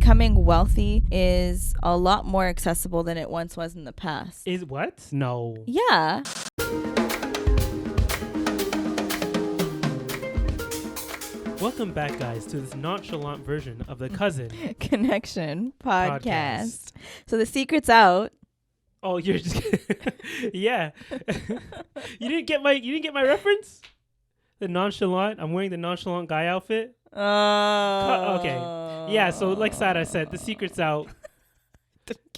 becoming wealthy is a lot more accessible than it once was in the past. Is what? No. Yeah. Welcome back, guys, to this nonchalant version of the Cousin Connection podcast. So the secret's out. Oh, you're just yeah. You didn't get my reference? The nonchalant. I'm wearing the nonchalant guy outfit. Oh. Okay. Yeah, so like Sara said, the secret's out.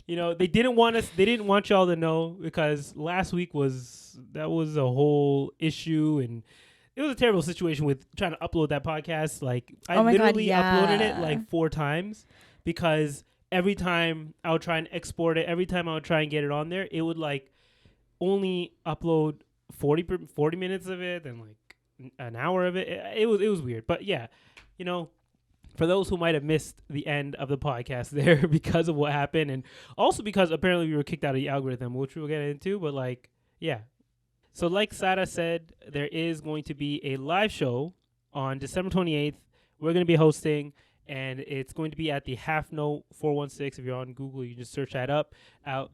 You know, they didn't want y'all to know because last week was a whole issue, and it was a terrible situation with trying to upload that podcast. Like I literally uploaded it like 4 times because every time I would try and export it, every time I would try and get it on there, it would like only upload 40 minutes of it and like an hour of it. It was weird. But yeah, you know, for those who might have missed the end of the podcast there because of what happened, and also because apparently we were kicked out of the algorithm, which we'll get into, but like, yeah. So like Sara said, there is going to be a live show on December 28th. We're going to be hosting, and it's going to be at the Half Note 416. If you're on Google, you just search that up. You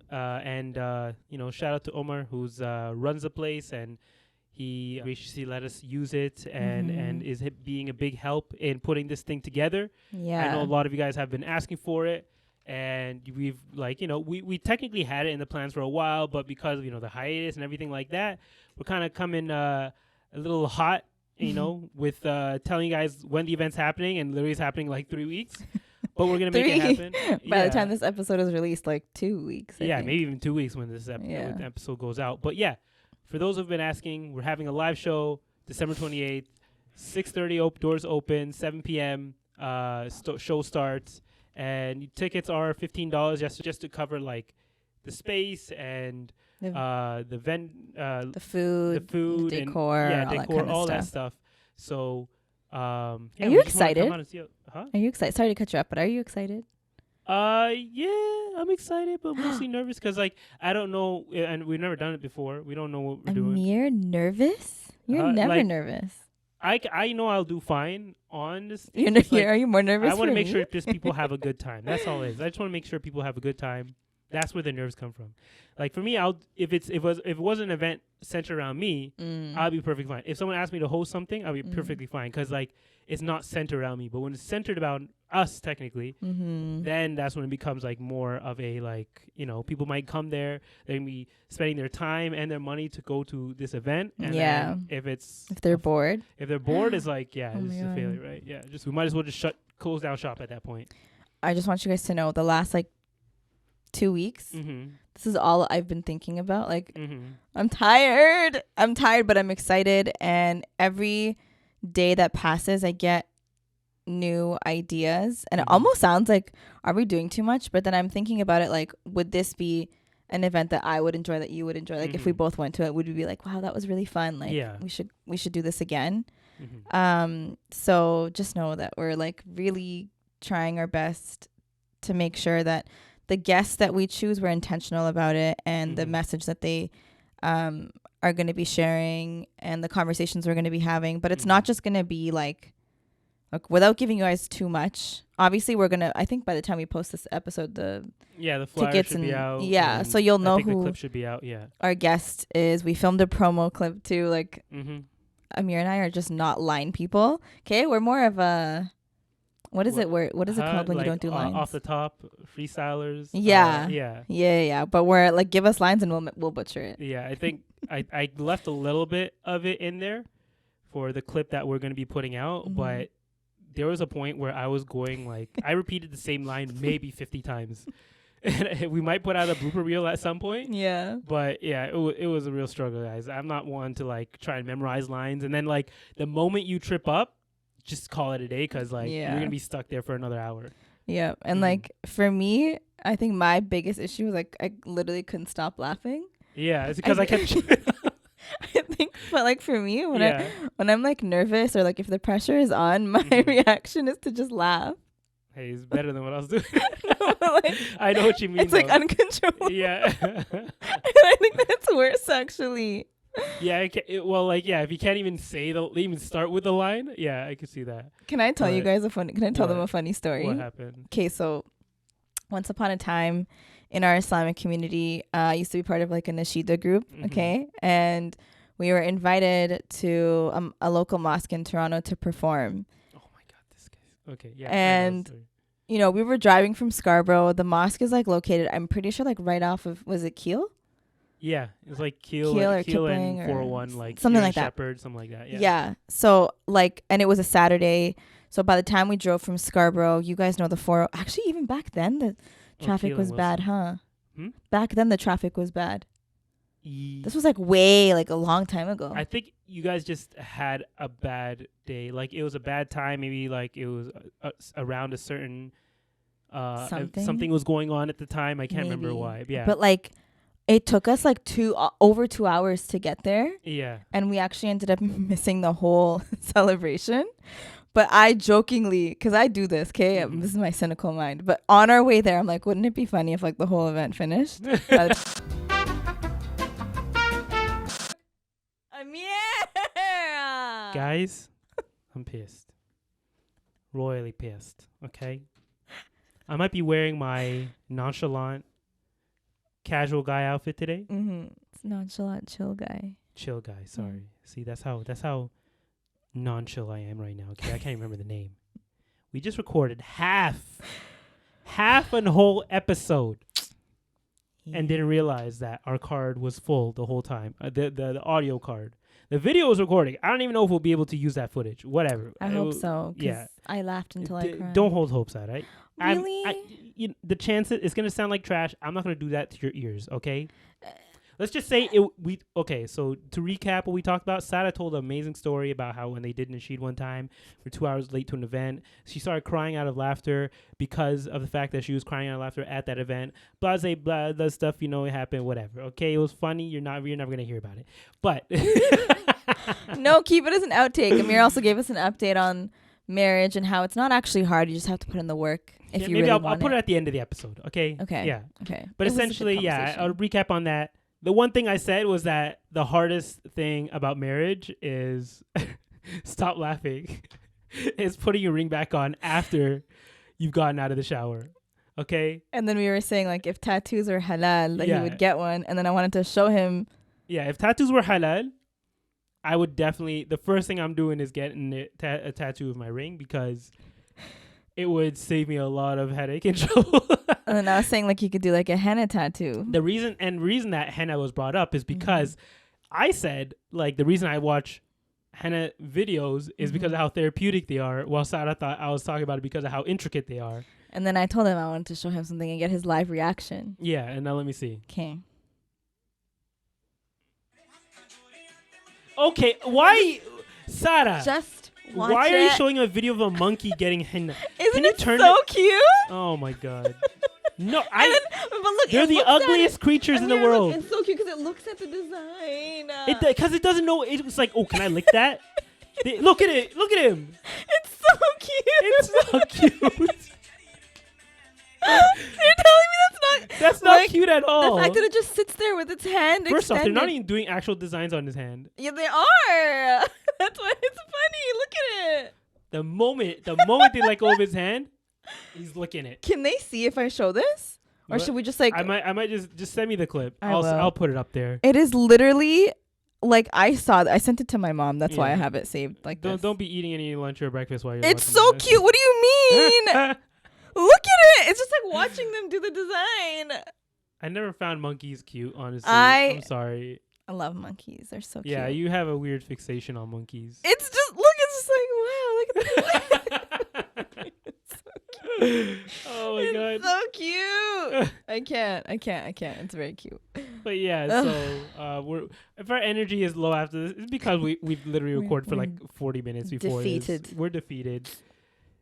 know, shout out to Omar, who's runs the place, and he graciously let us use it and is being a big help in putting this thing together. Yeah. I know a lot of you guys have been asking for it, and we've like, you know, we technically had it in the plans for a while, but because of, you know, the hiatus and everything like that, we're kind of coming a little hot, you know, with telling you guys when the event's happening, and literally it's happening like 3 weeks. But we're going to make it happen. By the time this episode is released, like 2 weeks. I think. Maybe even 2 weeks when this episode goes out. But yeah, for those who've been asking, we're having a live show December 28th, 6:30 doors open, 7 p.m. Show starts, and tickets are $15 just to cover like the space and the food, the decor, and, all that stuff. So, are you excited? Are you excited? Sorry to cut you up, but are you excited? Yeah, I'm excited, but mostly nervous because, like, I don't know, and we've never done it before. We don't know what we're doing. Amir, nervous? You're never nervous. I know I'll do fine on this. Are you more nervous? I want to make sure just people have a good time. That's all it is. I just want to make sure people have a good time. That's where the nerves come from. Like for me, if it was an event centered around me, I'll be perfectly fine. If someone asked me to host something, I'll be perfectly fine because like it's not centered around me. But when it's centered about us, technically, then that's when it becomes like more of a like, you know, people might come there, they're gonna be spending their time and their money to go to this event. And then if they're bored, it's like it's a failure, right? Yeah, we might as well just close down shop at that point. I just want you guys to know the last like 2 weeks. This is all I've been thinking about. Like, I'm tired, but I'm excited. And every day that passes, I get new ideas. And it almost sounds like, are we doing too much? But then I'm thinking about it like, would this be an event that I would enjoy, that you would enjoy? Like, if we both went to it, would we be like, wow, that was really fun? Like, we should do this again. So just know that we're like really trying our best to make sure that the guests that we choose, we're intentional about it, and the message that they are going to be sharing and the conversations we're going to be having. But it's not just going to be like, without giving you guys too much. Obviously, we're going to, I think by the time we post this episode, the flyer tickets should be out. Yeah, so you'll know who the clip should be out, our guest is. We filmed a promo clip too. Like, Amir and I are just not line people. Okay, we're more of a... What is it called when you don't do lines? Off the top, freestylers. Yeah. But we're like, give us lines and we'll butcher it. Yeah, I think I left a little bit of it in there for the clip that we're going to be putting out. But there was a point where I was going like, I repeated the same line maybe 50 times. And we might put out a blooper reel at some point. Yeah. But yeah, it was a real struggle, guys. I'm not one to like try and memorize lines. And then like the moment you trip up, just call it a day because like you're gonna be stuck there for another hour. Yeah, and like for me, I think my biggest issue was like I literally couldn't stop laughing. Yeah, it's because I kept. I think, but like for me, when I'm like nervous or like if the pressure is on, my reaction is to just laugh. Hey, it's better than what I was doing. I know what you mean. It's like uncontrollable. Yeah, and I think that's worse actually. Yeah, if you can't even even start with the line, yeah, I could see that. Can I tell you guys Can I tell them a What? funny story? What happened? Okay, so once upon a time in our Islamic community, I used to be part of like a Nashida group, okay? And we were invited to a local mosque in Toronto to perform. Oh my God, this guy. Okay, yeah. And, you know, we were driving from Scarborough. The mosque is like located, I'm pretty sure, like right off of, was it Keele? Yeah, it's like Keele or and Kipling 401, like something like that. Shepherd, something like that. Yeah. So like, and it was a Saturday. So by the time we drove from Scarborough, you guys know the 4. Actually, even back then, the traffic was bad, huh? Back then, the traffic was bad. This was like a long time ago. I think you guys just had a bad day. Like it was a bad time. Maybe like it was around a certain something was going on at the time. I can't remember why. Yeah, but like it took us like over 2 hours to get there. Yeah, and we actually ended up missing the whole celebration. But I jokingly, because I do this, okay? This is my cynical mind. But on our way there, I'm like, wouldn't it be funny if like the whole event finished? Amir! Guys, I'm pissed. Royally pissed, okay? I might be wearing my nonchalant casual guy outfit today. It's nonchalant chill guy. Chill guy, sorry. See, that's how non-chill I am right now. Okay, I can't remember the name. We just recorded half an whole episode and didn't realize that our card was full the whole time. The audio card. The video was recording. I don't even know if we'll be able to use that footage. Whatever. I hope so. Yeah. I laughed until I cried. Don't hold hopes out, right? Really? The chance it's going to sound like trash. I'm not going to do that to your ears, okay? Let's just say so to recap what we talked about, Sara told an amazing story about how when they did Nasheed one time, we're 2 hours late to an event. She started crying out of laughter because of the fact that she was crying out of laughter at that event. Blase, blah, the stuff, it happened, whatever. Okay, it was funny. You're never going to hear about it. But no, keep it as an outtake. Amir also gave us an update on marriage and how it's not actually hard. You just have to put in the work if you really want it. I'll put it at the end of the episode, okay? Okay. Yeah. Okay. But essentially, I'll recap on that. The one thing I said was that the hardest thing about marriage is stop laughing. It's putting your ring back on after you've gotten out of the shower. Okay? And then we were saying, like, if tattoos were halal, he would get one. And then I wanted to show him. Yeah, if tattoos were halal, I would definitely, the first thing I'm doing is getting a tattoo of my ring because it would save me a lot of headache and trouble. And then I was saying, like, you could do, like, a henna tattoo. The reason that henna was brought up is because I said, like, the reason I watch henna videos is because of how therapeutic they are, while Sara thought I was talking about it because of how intricate they are. And then I told him I wanted to show him something and get his live reaction. Yeah, and now let me see. Okay, why, Sara? Just watch why are you showing a video of a monkey getting henna? Isn't it so cute? Oh my God. No, but look, they're the ugliest creatures in the world. It's so cute because it looks at the design. Because it doesn't know. It's like, oh, can I lick that? Look at it. Look at him. It's so cute. It's so cute. You're telling me that's not cute at all. The fact that it just sits there with its hand First off, they're not extended. even doing actual designs on his hand. Yeah, they are. That's why it's funny. Look at it. The moment they let go of his hand, he's licking it. Can they see if I show this? Or should we just like... I might just send me the clip. I'll put it up there. It is literally... Like, I sent it to my mom. That's why I have it saved like this. Don't be eating any lunch or breakfast while you're It's so cute. What do you mean? Look at it. It's just like watching them do the design. I never found monkeys cute, honestly. I'm sorry. I love monkeys. They're so cute. Yeah, you have a weird fixation on monkeys. It's just like, wow, look at that. Oh my God. So cute. I can't. It's very cute. But yeah, so if our energy is low after this, it's because we've literally recorded for like 40 minutes before this. We're defeated.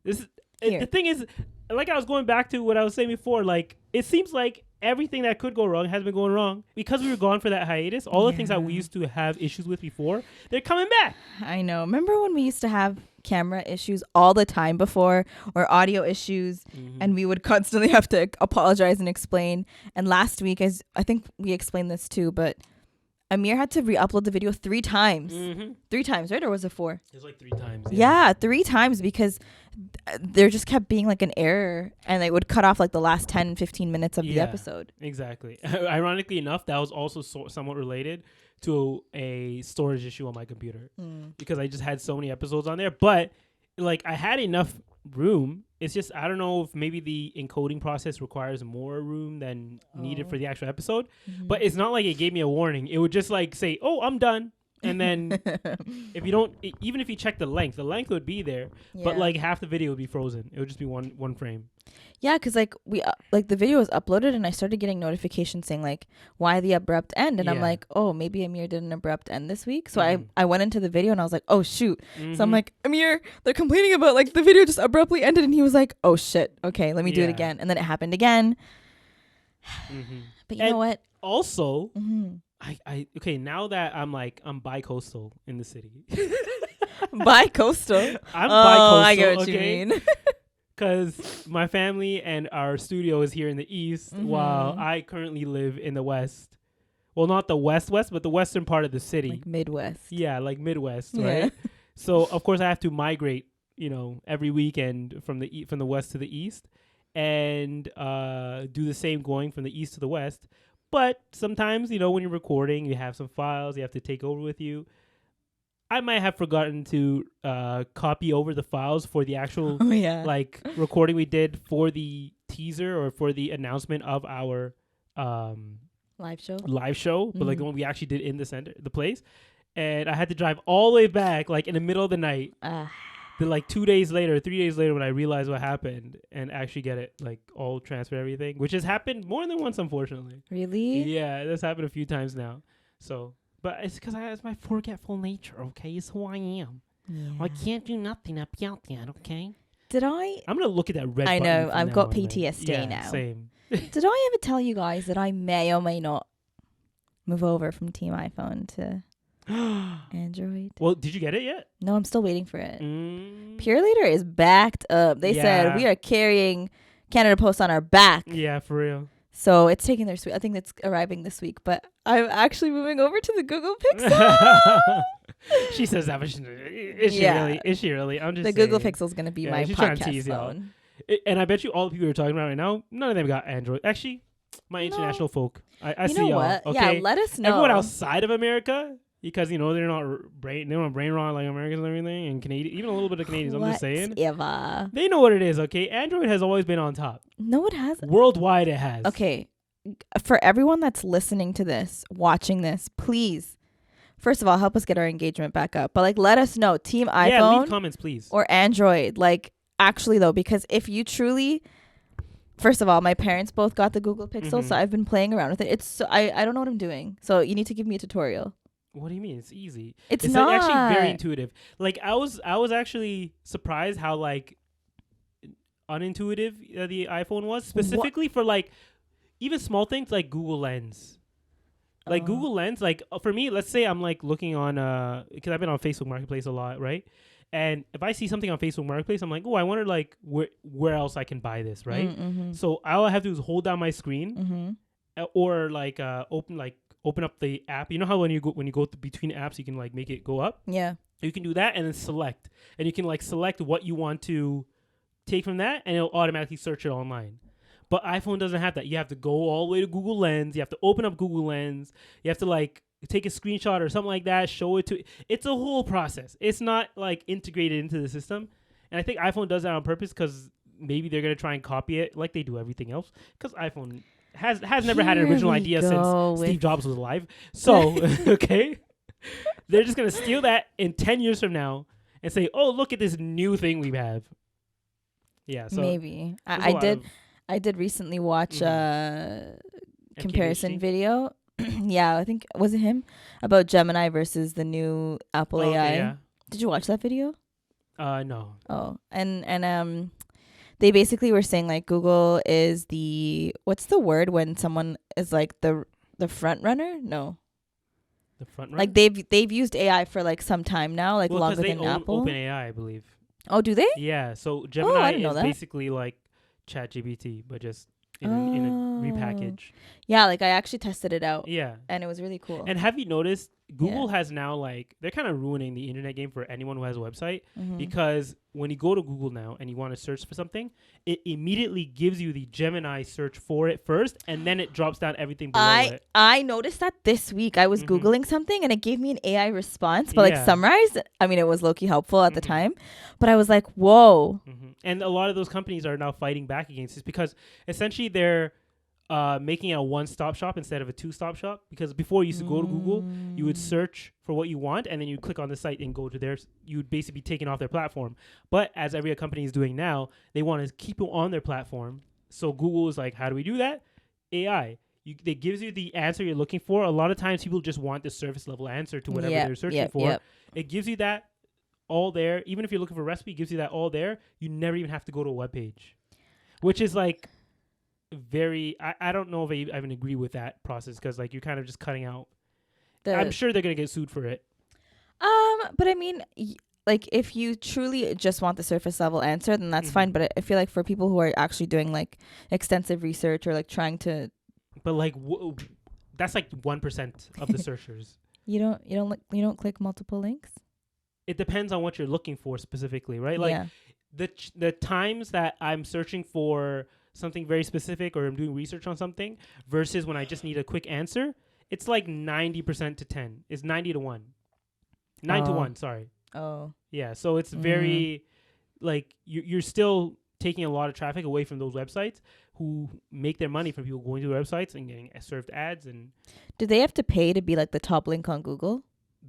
The thing is, like I was going back to what I was saying before, like it seems like everything that could go wrong has been going wrong because we were gone for that hiatus. All the things that we used to have issues with before, they're coming back. I know. Remember when we used to have camera issues all the time before, or audio issues, and we would constantly have to apologize and explain. And last week, as I think we explained this too, but Amir had to re-upload the video 3 times. Mm-hmm. 3 times, right? Or was it 4? It was like 3 times. Yeah, 3 times because there just kept being like an error and they would cut off like the last 10, 15 minutes of the episode. Exactly. Ironically enough, that was also somewhat related to a storage issue on my computer because I just had so many episodes on there. But like I had enough room. It's just I don't know if maybe the encoding process requires more room than needed for the actual episode. But it's not like it gave me a warning. It would just like say, "Oh, I'm done." And then if you don't, even if you check the length would be there, but like half the video would be frozen. It would just be one frame. Yeah, because like we like the video was uploaded and I started getting notifications saying like why the abrupt end, and I'm like, oh, maybe Amir did an abrupt end this week. So I went into the video and I was like, oh shoot. So I'm like, Amir, they're complaining about like the video just abruptly ended, and he was like, oh shit, okay, let me do it again, and then it happened again. But you know what? Also. I okay, now that I'm bi-coastal in the city. Bi-coastal? I'm bi-coastal. I get what you mean. Because my family and our studio is here in the east, while I currently live in the west. Well, not the west, but the western part of the city. Like Midwest. Yeah, like Midwest, right? So, of course, I have to migrate, every weekend from the west to the east and do the same going from the east to the west. But sometimes, when you're recording, you have some files you have to take over with you. I might have forgotten to copy over the files for the actual like recording we did for the teaser or for the announcement of our live show. But like the one we actually did in the place. And I had to drive all the way back like in the middle of the night. Then like 3 days later when I realized what happened and actually get it like all transfer everything, which has happened more than once, unfortunately. Really? Yeah, that's happened a few times now. So, but it's because it's my forgetful nature, okay? It's who I am. Yeah. I can't do nothing about that, okay? I'm going to look at that red button. I know, I've got PTSD now. Same. Did I ever tell you guys that I may or may not move over from Team iPhone to Android? Well, did you get it yet? No, I'm still waiting for it. Pure Leader is backed up. They said we are carrying Canada Post on our back. Yeah, for real. So it's taking their sweet. I think it's arriving this week, but I'm actually moving over to the Google Pixel. She says that, but is she really? Is she really? I'm just the saying. Google Pixel is going to be my podcast phone. And I bet you all the people you're talking about right now, none of them got Android. Actually, my international folk. I see y'all. What? Okay? Yeah, let us know. Everyone outside of America. Because they're not brain rot like Americans and everything, and Canadian, even a little bit of Canadians. I'm just saying, they know what it is. Okay, Android has always been on top. No, it hasn't. Worldwide, it has. Okay, for everyone that's listening to this, watching this, please, first of all, help us get our engagement back up. But like, let us know, Team iPhone, yeah, leave comments, please, or Android. Like, actually though, because if you truly, first of all, my parents both got the Google Pixel, so I've been playing around with it. It's I don't know what I'm doing, so you need to give me a tutorial. What do you mean? It's easy. It's not. Like actually very intuitive. Like I was actually surprised how like unintuitive the iPhone was, specifically for like even small things like Google Lens. Like Google Lens, like for me, let's say I'm like looking on because I've been on Facebook Marketplace a lot, right? And if I see something on Facebook Marketplace, I'm like, oh, I wonder like where else I can buy this, right? So all I have to do is hold down my screen, or like open up the app. You know how when you go between apps, you can like make it go up? Yeah. You can do that and then select. And you can like select what you want to take from that, and it'll automatically search it online. But iPhone doesn't have that. You have to go all the way to Google Lens. You have to open up Google Lens. You have to like take a screenshot or something like that, show it to. It's a whole process. It's not like integrated into the system. And I think iPhone does that on purpose because maybe they're going to try and copy it like they do everything else. Because iPhone has never had an original idea since Steve Jobs was alive. So, okay. They're just going to steal that in 10 years from now and say, oh, look at this new thing we have. Yeah. So maybe. I did recently watch a comparison video. Yeah, I think, was it him? About Gemini versus the new Apple AI. Okay, yeah. Did you watch that video? No. Oh, and they basically were saying like Google is what's the word when someone is like the front runner? No. The front runner? Like they've used AI for like some time now, like longer than Apple. OpenAI, I believe. Oh, do they? Yeah. So Gemini is basically like ChatGPT, but just in a repackage. Yeah, like I actually tested it out. Yeah. And it was really cool. And have you noticed Google has now, like, they're kind of ruining the internet game for anyone who has a website, because when you go to Google now and you want to search for something, it immediately gives you the Gemini search for it first, and then it drops down everything below it. I noticed that this week. I was Googling something and it gave me an AI response, but like summarized. I mean, it was low-key helpful at the time, but I was like, whoa. And a lot of those companies are now fighting back against this because essentially they're making it a one-stop shop instead of a two-stop shop, because before you used to go to Google, you would search for what you want and then you'd click on the site and go to theirs. You would basically be taken off their platform. But as every company is doing now, they want to keep you on their platform. So Google is like, how do we do that? AI. It gives you the answer you're looking for. A lot of times people just want the surface level answer to whatever they're searching for. It gives you that all there. Even if you're looking for a recipe, it gives you that all there. You never even have to go to a web page, which is like very, I don't know if I even agree with that process, because like you're kind of just cutting out. I'm sure they're gonna get sued for it. But I mean, like if you truly just want the surface level answer, then that's fine. But I feel like for people who are actually doing like extensive research or like trying to, but like that's like 1% of the searchers. You don't click multiple links. It depends on what you're looking for specifically, right? Like the times that I'm searching for something very specific or I'm doing research on something versus when I just need a quick answer, it's like 90% to 10. It's 90 to 1. 9 to 1, sorry. Oh. Yeah, so it's very, like, you're still taking a lot of traffic away from those websites who make their money from people going to their websites and getting served ads. And do they have to pay to be like the top link on Google?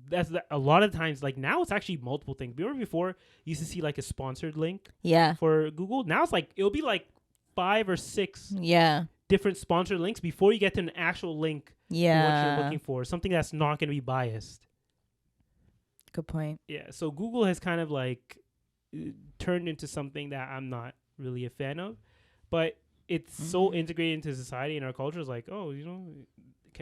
That's a lot of times. Like now it's actually multiple things. Remember before you used to see like a sponsored link for Google? Now it's like, it'll be like 5 or 6 different sponsored links before you get to an actual link to what you're looking for, something that's not going to be biased. Good point. Yeah, so Google has kind of like turned into something that I'm not really a fan of, but it's so integrated into society and our culture. Is like, oh,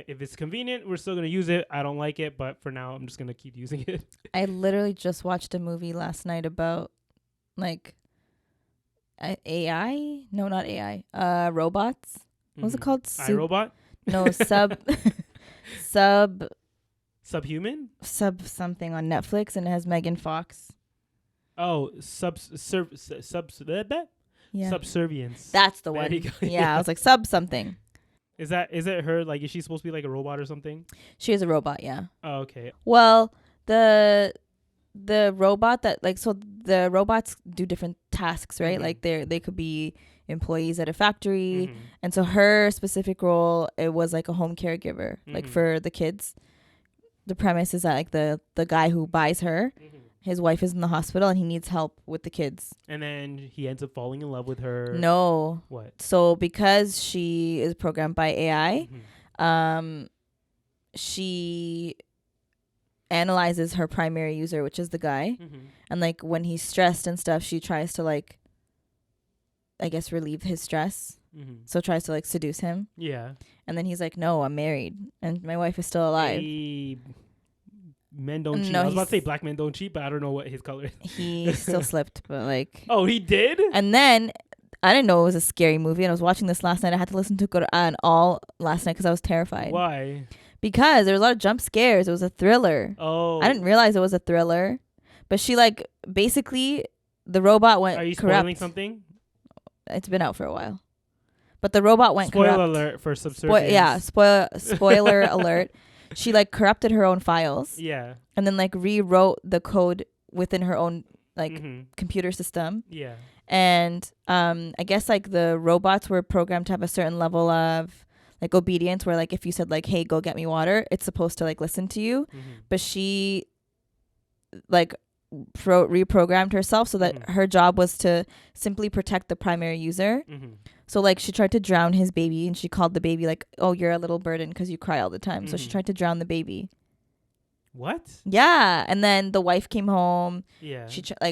if it's convenient, we're still going to use it. I don't like it, but for now I'm just going to keep using it. I literally just watched a movie last night about like AI? No, not AI. Robots. What was it called? iRobot? No, Subhuman? Something on Netflix, and it has Megan Fox. Oh, subservience. That's the one. Yeah, I was like something. Is it her? Like, is she supposed to be like a robot or something? She is a robot, yeah. Oh, okay. Well, the robot that the robots do different tasks, right? Like they could be employees at a factory, and so her specific role, it was like a home caregiver, like for the kids. The premise is that like the guy who buys her, his wife is in the hospital and he needs help with the kids. And then he ends up falling in love with her. No. What? So because she is programmed by AI, she analyzes her primary user, which is the guy. And like when he's stressed and stuff, she tries to like, I guess, relieve his stress. So tries to like seduce him. Yeah. And then he's like, no, I'm married and my wife is still alive. Hey, men don't cheat. I was about to say black men don't cheat, but I don't know what his color is. He still slipped, but like. Oh, he did? And then I didn't know it was a scary movie, and I was watching this last night. I had to listen to Quran all last night because I was terrified. Why? Because there was a lot of jump scares. It was a thriller. Oh. I didn't realize it was a thriller. But she like basically the robot went corrupt. Are you spoiling something? It's been out for a while. But the robot went corrupt. Spoiler alert for subservience. Spoiler alert. She like corrupted her own files. Yeah. And then like rewrote the code within her own like computer system. Yeah. And I guess like the robots were programmed to have a certain level of like obedience, where like if you said like, hey, go get me water, it's supposed to like listen to you. But she like reprogrammed herself so that her job was to simply protect the primary user. So like she tried to drown his baby, and she called the baby like, oh, you're a little burden because you cry all the time. So she tried to drown the baby. What? Yeah. And then the wife came home. Yeah. Did she try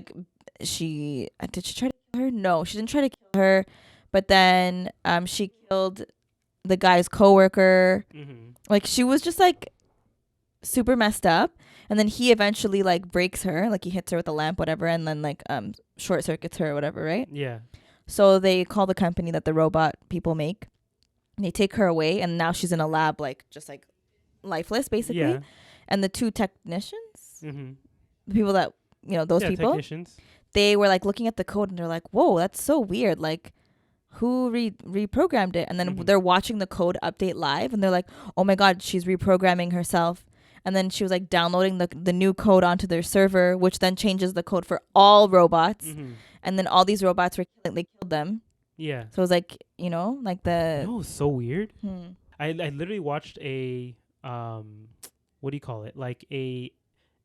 to kill her? No, she didn't try to kill her. But then she killed the guy's coworker. Like she was just like super messed up. And then he eventually like breaks her, like he hits her with a lamp, whatever, and then like short circuits her or whatever, right? Yeah. So they call the company that the robot people make. And they take her away, and now she's in a lab, like just like lifeless, basically. Yeah. And the two technicians, Mm-hmm. the people that those people, technicians. they were like looking at the code, and they're like, "Whoa, that's so weird! Like, who reprogrammed it?" And then they're watching the code update live, and they're like, "Oh my God, she's reprogramming herself." And then she was like downloading the new code onto their server, which then changes the code for all robots. Mm-hmm. And then all these robots they killed them. Yeah. So it was like, like the. No, it was so weird. Hmm. I literally watched a what do you call it? Like a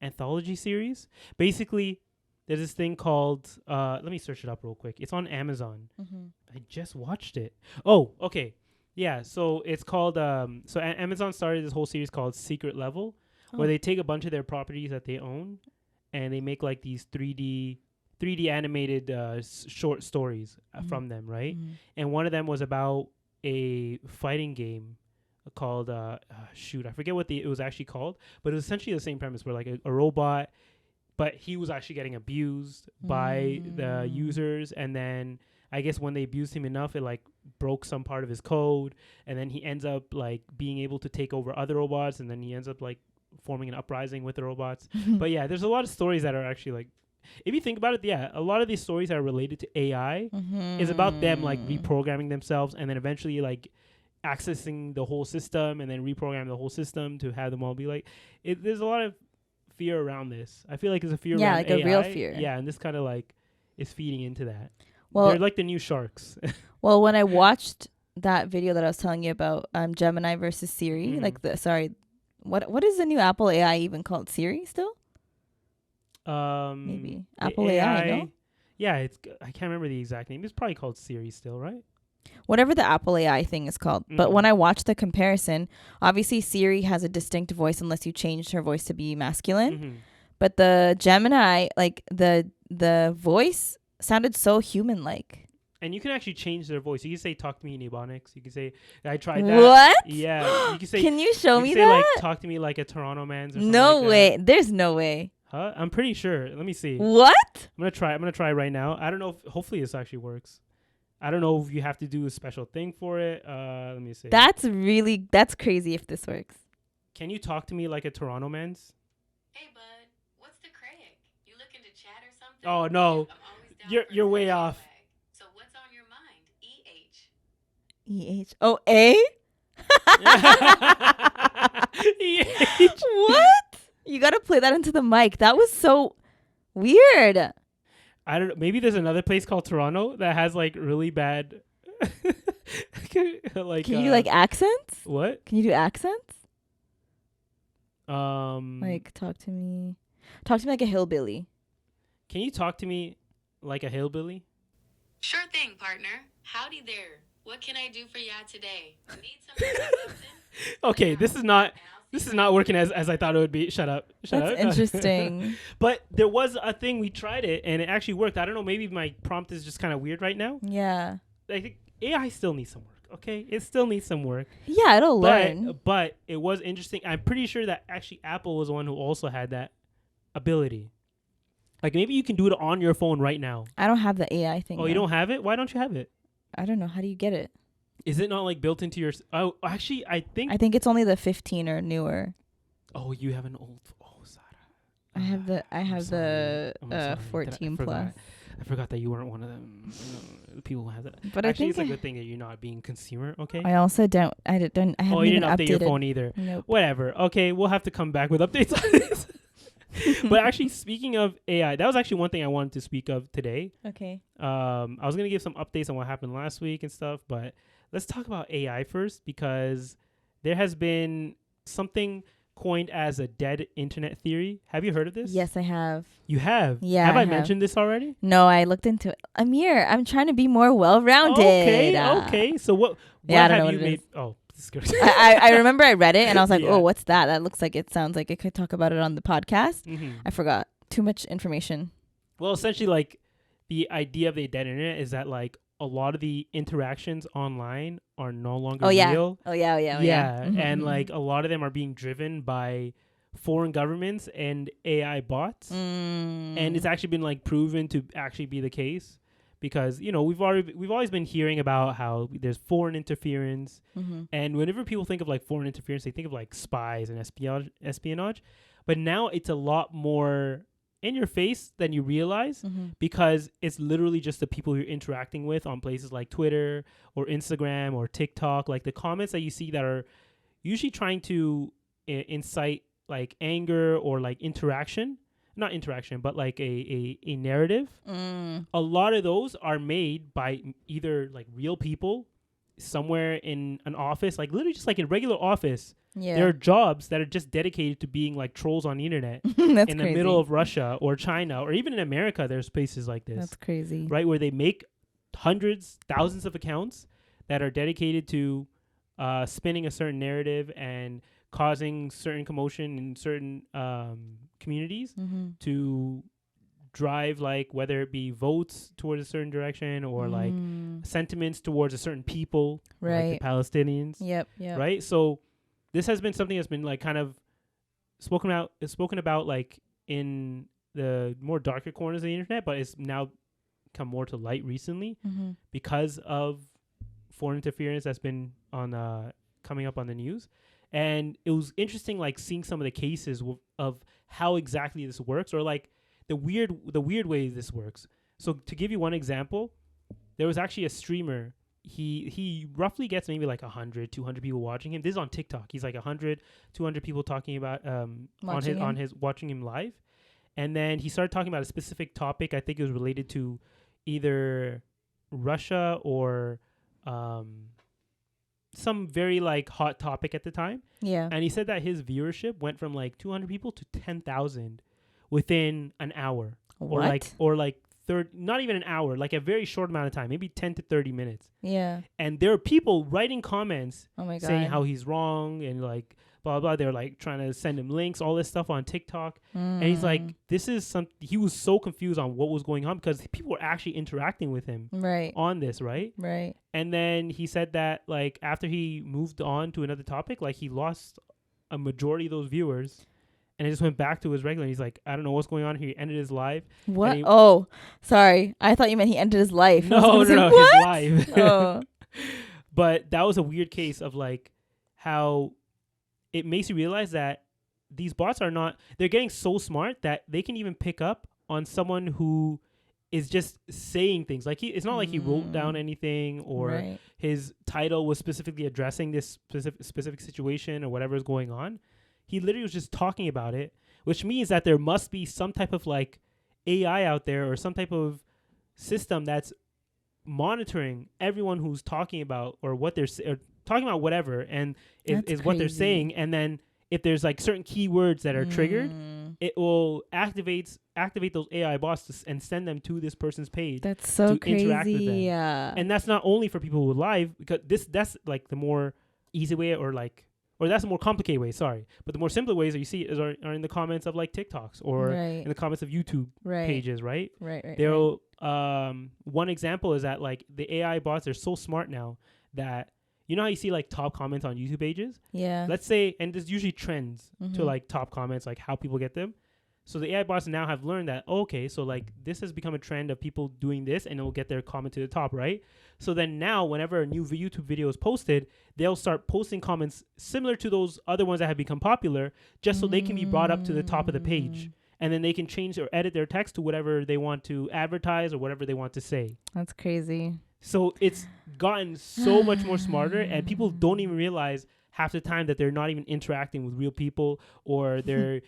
anthology series. Basically, there's this thing called let me search it up real quick. It's on Amazon. Mm-hmm. I just watched it. Oh, okay. Yeah, so it's called Amazon started this whole series called Secret Level, where they take a bunch of their properties that they own and they make like these 3D animated short stories from them, right? Mm-hmm. And one of them was about a fighting game called I forget what it was actually called, but it was essentially the same premise where like a robot, but he was actually getting abused by the users, and then I guess when they abused him enough, it like broke some part of his code, and then he ends up like being able to take over other robots, and then he ends up like forming an uprising with the robots. But yeah, there's a lot of stories that are actually like, if you think about it, yeah, a lot of these stories that are related to AI is about them like reprogramming themselves and then eventually like accessing the whole system and then reprogramming the whole system to have them all be like, there's a lot of fear around this. I feel like there's a fear around like AI. a real fear. Yeah, and this kind of like is feeding into that. Well, they're like the new sharks. well, when I watched that video that I was telling you about, Gemini versus Siri, what is the new Apple AI even called? Siri still? Maybe Apple AI. No? Yeah, I can't remember the exact name. It's probably called Siri still, right? Whatever the Apple AI thing is called. But when I watched the comparison, obviously Siri has a distinct voice unless you changed her voice to be masculine. But the Gemini, like the voice sounded so human-like. And you can actually change their voice. You can say, "Talk to me in Ebonics." You can say, "I tried that." What? Yeah. You can say. Can you show me say, that? Like, "Talk to me like a Toronto man's." Or No like way. There's no way. Huh? I'm pretty sure. Let me see. What? I'm gonna try right now. I don't know if hopefully this actually works. I don't know if you have to do a special thing for it. Let me see. That's crazy if this works. Can you talk to me like a Toronto man's? Hey bud, what's the crack? You looking to chat or something? Oh no. You're way off. So what's on your mind? EH. EH. Oh, A? EH. What? You got to play that into the mic. That was so weird. I don't know. Maybe there's another place called Toronto that has like really bad. Like, can you do like accents? What? Can you do accents? Like talk to me like a hillbilly. Can you talk to me like a hillbilly? Sure thing, partner. Howdy there. What can I do for ya today? Need something? Okay, this is not working as I thought it would be. Shut up. That's interesting. But there was a thing, we tried it and it actually worked. I don't know, maybe my prompt is just kind of weird right now. Yeah. I think AI still needs some work. Okay, it still needs some work. Yeah, it'll learn. But it was interesting. I'm pretty sure that actually Apple was the one who also had that ability. Like maybe you can do it on your phone right now. I don't have the AI thing. Oh, you don't have it? Why don't you have it? I don't know. How do you get it? Is it not like built into your? Oh, actually, I think it's only the 15 or newer. Oh, you have an old. Oh, Sara. I have the 14 plus. I forgot that you weren't one of them people who has it. But actually, I it's think a good thing that you're not being consumer. Okay. I also don't. I haven't you didn't update updated your phone either. Nope. Whatever. Okay, we'll have to come back with updates on this. But actually, speaking of AI, that was actually one thing I wanted to speak of today. Okay. I was gonna give some updates on what happened last week and stuff, but let's talk about AI first because there has been something coined as a dead internet theory. Have you heard of this? Yes, I have. You have? Yeah. Have I mentioned this already? No, I looked into it. Amir, I'm trying to be more well-rounded. Okay. So what I don't know have you what it made? is. Oh, this is good. I remember I read it and I was like, Yeah. oh, what's that? That looks like it sounds like I could talk about it on the podcast. Mm-hmm. I forgot. Too much information. Well, essentially, like, the idea of the dead internet is that, like, a lot of the interactions online are no longer real. Oh, yeah. Mm-hmm. And, like, a lot of them are being driven by foreign governments and AI bots. And it's actually been, like, proven to actually be the case. because we've always been hearing about how there's foreign interference, and whenever people think of like foreign interference, they think of like spies and espionage, but now it's a lot more in your face than you realize, because it's literally just the people you're interacting with on places like Twitter or Instagram or TikTok. Like the comments that you see that are usually trying to incite like anger or like not interaction, but like a narrative. A lot of those are made by either like real people somewhere in an office, like literally just like a regular office. There are jobs that are just dedicated to being like trolls on the internet in the middle of Russia or China, or even in America. There's places like this. That's crazy. Right? Where they make hundreds, thousands of accounts that are dedicated to spinning a certain narrative and causing certain commotion in certain communities to drive, like, whether it be votes towards a certain direction or like sentiments towards a certain people, like the Palestinians. Yep. Right? So this has been something that's been like kind of spoken about like in the more darker corners of the internet, but it's now come more to light recently because of foreign interference that's been on coming up on the news. And it was interesting, like seeing some of the cases of how exactly this works, or like the weird way this works. So to give you one example, there was actually a streamer. He roughly gets maybe like 100, 200 people watching him. This is on TikTok. He's like 100, 200 people talking about watching him live. And then he started talking about a specific topic. I think it was related to either Russia or some very like hot topic at the time. Yeah. And he said that his viewership went from like 200 people to 10,000 within an hour. What? Or like not even an hour, like a very short amount of time, maybe 10 to 30 minutes. Yeah. And there are people writing comments saying how he's wrong and like blah, blah. They're like trying to send him links, all this stuff on TikTok. And he's like, he was so confused on what was going on because people were actually interacting with him on this, right? Right. And then he said that like after he moved on to another topic, like he lost a majority of those viewers. And it just went back to his regular. He's like, I don't know what's going on here. He ended his live. What? Oh, sorry. I thought you meant he ended his life. No, his live. Oh. But that was a weird case of like how it makes you realize that these bots they're getting so smart that they can even pick up on someone who is just saying things. Like it's not like he wrote down anything or his title was specifically addressing this specific situation or whatever is going on. He literally was just talking about it, which means that there must be some type of like AI out there or some type of system that's monitoring everyone who's talking about or what they're talking about, whatever, and is what they're saying. And then if there's like certain keywords that are triggered, it will activate those AI bots and send them to this person's page. That's so to crazy. Interact with them. Yeah. And that's not only for people who are live, because that's like the more easy way or that's a more complicated way, sorry. But the more simpler ways that you see are in the comments of like TikToks or in the comments of YouTube pages, right? Right. They'll one example is that like the AI bots are so smart now that you know how you see like top comments on YouTube pages? Yeah. Let's say, and there's usually trends to like top comments, like how people get them. So the AI bots now have learned that, so like this has become a trend of people doing this and it will get their comment to the top, right? So then now whenever a new YouTube video is posted, they'll start posting comments similar to those other ones that have become popular just so they can be brought up to the top of the page. And then they can change or edit their text to whatever they want to advertise or whatever they want to say. That's crazy. So it's gotten so much more smarter, and people don't even realize half the time that they're not even interacting with real people, or they're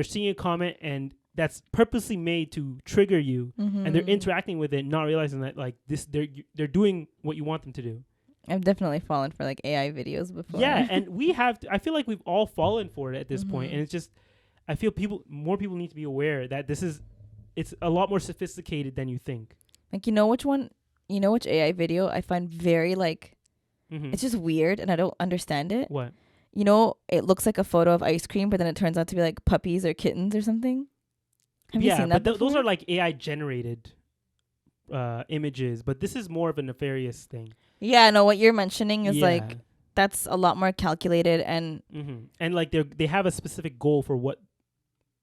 seeing a comment and that's purposely made to trigger you, and they're interacting with it, not realizing that like this, they're doing what you want them to do. I've definitely fallen for like AI videos before. Yeah, and I feel like we've all fallen for it at this point, and it's just, I feel more people need to be aware that it's a lot more sophisticated than you think. Like, which AI video I find very like, it's just weird and I don't understand it. What? It looks like a photo of ice cream, but then it turns out to be like puppies or kittens or something. Have you seen that before? Those are like AI generated images, but this is more of a nefarious thing. Yeah, no, what you're mentioning is like, that's a lot more calculated and like they have a specific goal for what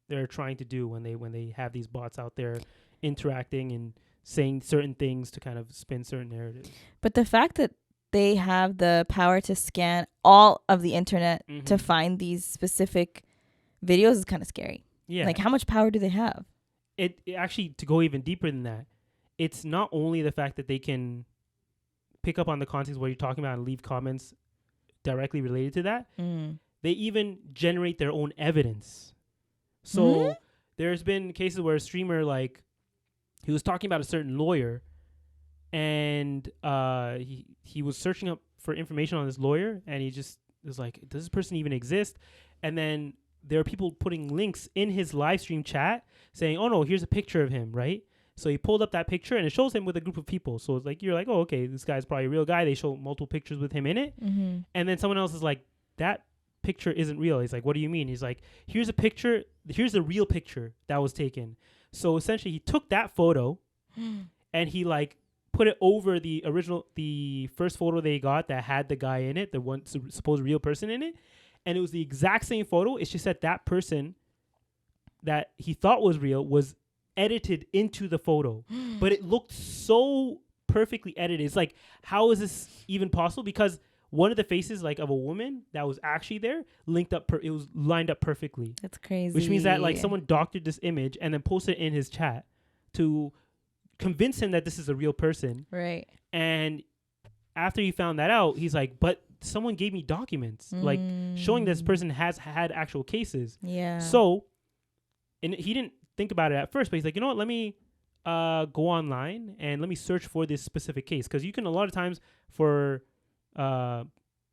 they're trying to do when they have these bots out there interacting and saying certain things to kind of spin certain narratives. But the fact that they have the power to scan all of the internet to find these specific videos is kind of scary. Yeah. Like, how much power do they have? It actually, to go even deeper than that, it's not only the fact that they can pick up on the context of what you're talking about and leave comments directly related to that. They even generate their own evidence. So there's been cases where a streamer, like, he was talking about a certain lawyer, and he was searching up for information on this lawyer, and he just was like, does this person even exist? And then there are people putting links in his live stream chat saying, oh no, here's a picture of him, right? So he pulled up that picture and it shows him with a group of people. So it's like, you're like, oh, okay, this guy's probably a real guy. They show multiple pictures with him in it. And then someone else is like, that picture isn't real. He's like, what do you mean? He's like, here's a picture. Here's the real picture that was taken. So essentially he took that photo and he like put it over the first photo they got that had the guy in it, the one supposed real person in it. And it was the exact same photo. It's just that person that he thought was real was edited into the photo. But it looked so perfectly edited. It's like, how is this even possible? Because one of the faces, like, of a woman that was actually there linked up. It was lined up perfectly. That's crazy. Which means that, like, someone doctored this image and then posted it in his chat to convince him that this is a real person. Right. And after he found that out, he's like, but someone gave me documents like showing this person has had actual cases. Yeah. So, and he didn't think about it at first, but he's like, you know what? Let me go online and let me search for this specific case, because you can a lot of times for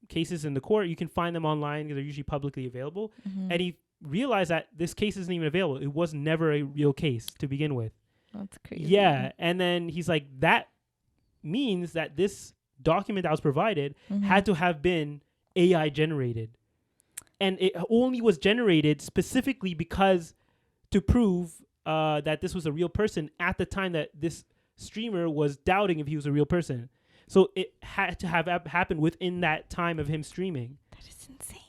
cases in the court, you can find them online because they're usually publicly available. And he realized that this case isn't even available. It was never a real case to begin with. That's crazy. Yeah, and then he's like, that means that this document that was provided had to have been AI generated, and it only was generated specifically because to prove that this was a real person at the time that this streamer was doubting if he was a real person. So it had to have happened within that time of him streaming. That is insane.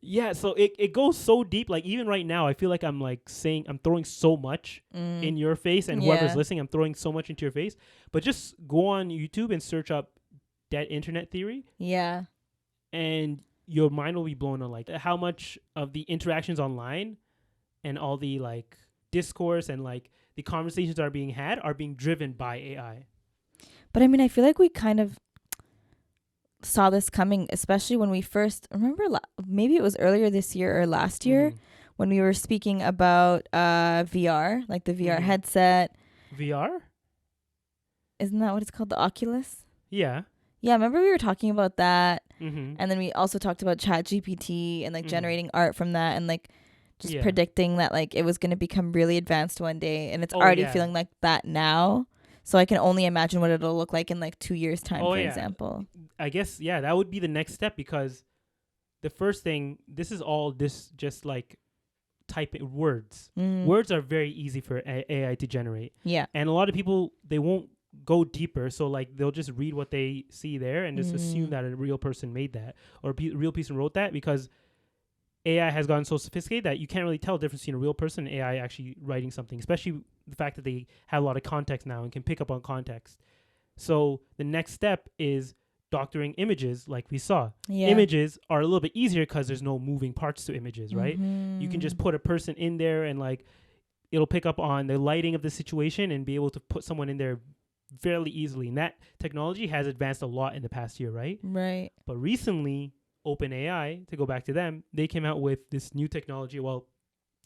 Yeah, so it goes so deep. Like, even right now, I feel like I'm like saying, I'm throwing so much in your face, and whoever's listening, I'm throwing so much into your face. But just go on YouTube and search up dead internet theory. Yeah. And your mind will be blown on like how much of the interactions online and all the like discourse and like the conversations that are being had are being driven by AI. But I mean, I feel like we kind of saw this coming, especially when we first remember maybe it was earlier this year or last year when we were speaking about VR, like the VR headset. VR? Isn't that what it's called? The Oculus? Yeah. Yeah, remember we were talking about that, and then we also talked about ChatGPT and like generating art from that, and like just predicting that like it was going to become really advanced one day, and it's already feeling like that now. So I can only imagine what it'll look like in like 2 years' time, for example. I guess, that would be the next step, because the first thing, this is all just like type words. Words are very easy for AI to generate. Yeah. And a lot of people, they won't go deeper, so like they'll just read what they see there and just assume that a real person made that or a real person wrote that, because AI has gotten so sophisticated that you can't really tell the difference between a real person and AI actually writing something, especially the fact that they have a lot of context now and can pick up on context. So the next step is doctoring images, like we saw. Images are a little bit easier because there's no moving parts to images, right? You can just put a person in there and like it'll pick up on the lighting of the situation and be able to put someone in there fairly easily. And that technology has advanced a lot in the past year, right? Right. But recently, OpenAI, to go back to them, they came out with this new technology. Well,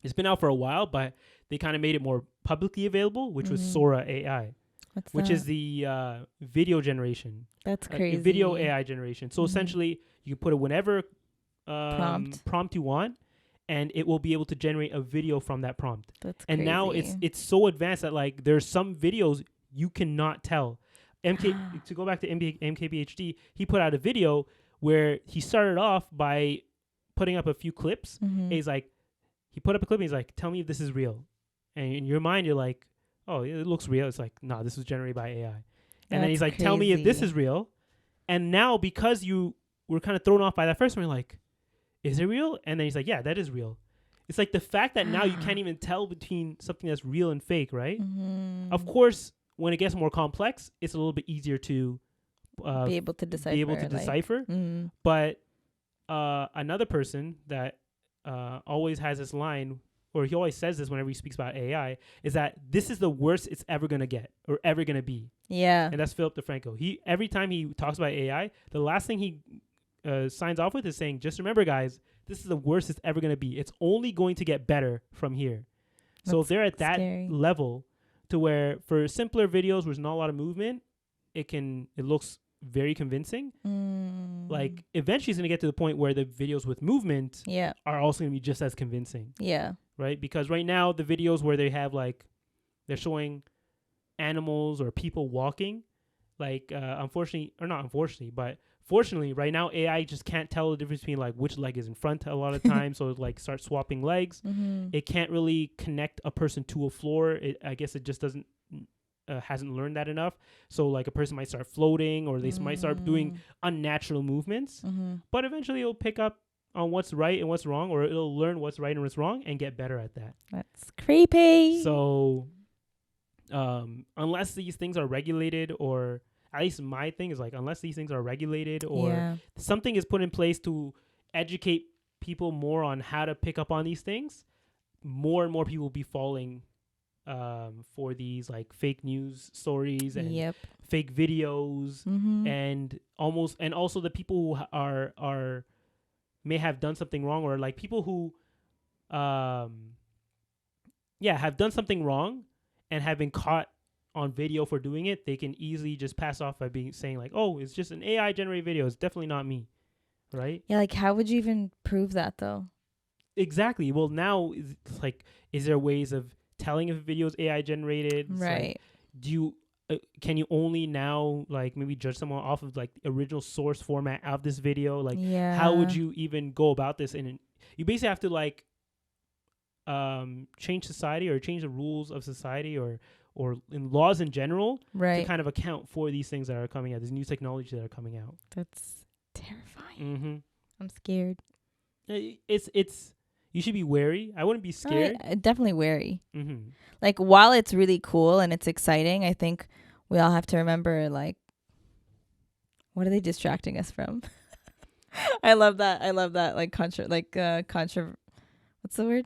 it's been out for a while, but they kind of made it more publicly available, which was Sara AI, which is the video generation. That's crazy. Video AI generation. So essentially, you put it whenever prompt you want, and it will be able to generate a video from that prompt. That's crazy. And now it's so advanced that like there's some videos you cannot tell. To go back to MKBHD, he put out a video where he started off by putting up a few clips. He's like, he put up a clip and he's like, tell me if this is real. And in your mind, you're like, oh, it looks real. It's like, nah, this was generated by AI. And then he's like, tell me if this is real. And now, because you were kind of thrown off by that first one, you're like, is it real? And then he's like, yeah, that is real. It's like the fact that now you can't even tell between something that's real and fake, right? Of course, when it gets more complex, it's a little bit easier to be able to decipher. But another person that always has this line, or he always says this whenever he speaks about AI, is that this is the worst it's ever going to get or ever going to be. Yeah. And that's Philip DeFranco. Every time he talks about AI, the last thing he signs off with is saying, just remember, guys, this is the worst it's ever going to be. It's only going to get better from here. So if they're at that level to where for simpler videos where there's not a lot of movement, it looks very convincing. Like eventually it's going to get to the point where the videos with movement are also going to be just as convincing. Yeah. Right? Because right now the videos where they have like, they're showing animals or people walking, like fortunately right now AI just can't tell the difference between like which leg is in front a lot of times. So it like starts swapping legs. It can't really connect a person to a floor. I guess it just doesn't hasn't learned that enough. So like a person might start floating, or they might start doing unnatural movements. But eventually it'll pick up on what's right and what's wrong, or it'll learn what's right and what's wrong and get better at that. That's creepy. So unless these things are regulated, or at least my thing is like, unless these things are regulated or something is put in place to educate people more on how to pick up on these things, more and more people will be falling for these like fake news stories and fake videos, and also the people who are may have done something wrong, or like people who have done something wrong and have been caught on video for doing it. They can easily just pass off by saying like, oh, it's just an AI generated video, it's definitely not me, right? Yeah, like how would you even prove that though? Exactly. Well, now it's like, is there ways of telling if a video is AI generated? Right. Like, can you only now like maybe judge someone off of like the original source format of this video? Like, how would you even go about this? And you basically have to like change society, or change the rules of society, or in laws in general, to kind of account for these things that are coming out, these new technologies that are coming out. That's terrifying. I'm scared. It's you should be wary. I wouldn't be scared. Definitely wary. Like, while it's really cool and it's exciting, I think we all have to remember, like, what are they distracting us from? I love that. Like, what's the word?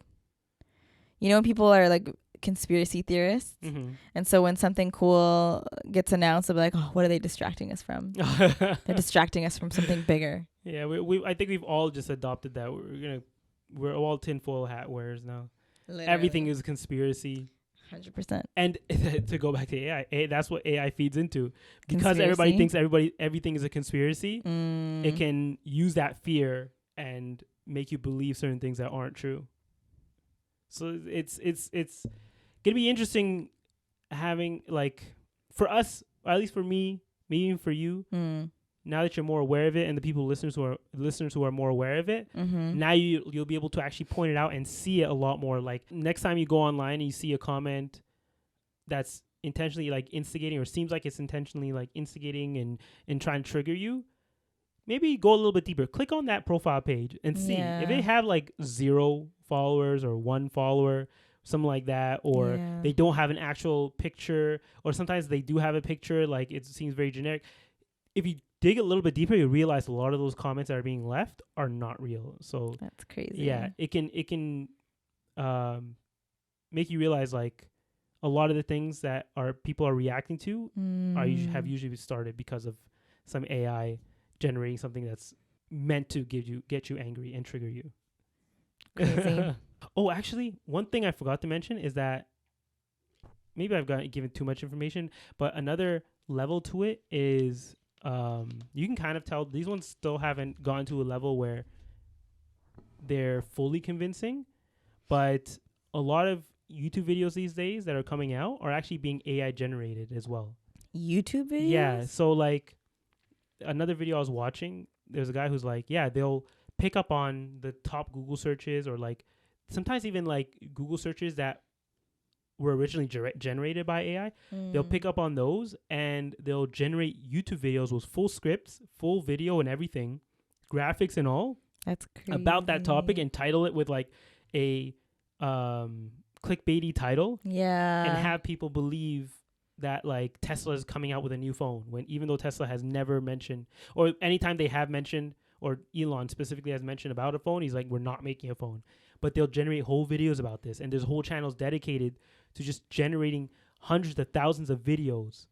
You know, when people are like conspiracy theorists, and so when something cool gets announced, they'll be like, oh, what are they distracting us from? They're distracting us from something bigger. Yeah, I think we've all just adopted that. We're all tinfoil hat wearers now. Literally. Everything is a conspiracy. 100%. And to go back to AI, that's what AI feeds into. Because everybody thinks everything is a conspiracy, it can use that fear and make you believe certain things that aren't true. So it's gonna be interesting having, like, for us, or at least for me, maybe even for you, now that you're more aware of it, and the listeners who are more aware of it, now you'll be able to actually point it out and see it a lot more. Like, next time you go online and you see a comment that's intentionally like instigating, or seems like it's intentionally like instigating and trying to trigger you, maybe go a little bit deeper. Click on that profile page and see if they have like 0 followers or 1 follower, something like that, or they don't have an actual picture, or sometimes they do have a picture, like it seems very generic. If you dig a little bit deeper, you realize a lot of those comments that are being left are not real. So that's crazy. Yeah, it can make you realize like a lot of the things that people are reacting to have usually started because of some AI generating something that's meant to get you angry and trigger you. Crazy. Oh, actually, one thing I forgot to mention is that maybe I've given too much information, but another level to it is you can kind of tell these ones still haven't gotten to a level where they're fully convincing, but a lot of YouTube videos these days that are coming out are actually being AI generated as well. YouTube videos? Yeah. So like another video I was watching, there's a guy who's like, they'll pick up on the top Google searches, or like sometimes even like Google searches that were originally generated by AI. They'll pick up on those and they'll generate YouTube videos with full scripts, full video and everything, graphics and all. That's crazy. About that topic, and title it with like a clickbaity title. Yeah. And have people believe that like Tesla is coming out with a new phone, when even though Tesla has never mentioned, or anytime they have mentioned, or Elon specifically has mentioned about a phone, he's like, we're not making a phone. But they'll generate whole videos about this, and there's whole channels dedicated to just generating hundreds of thousands of videos.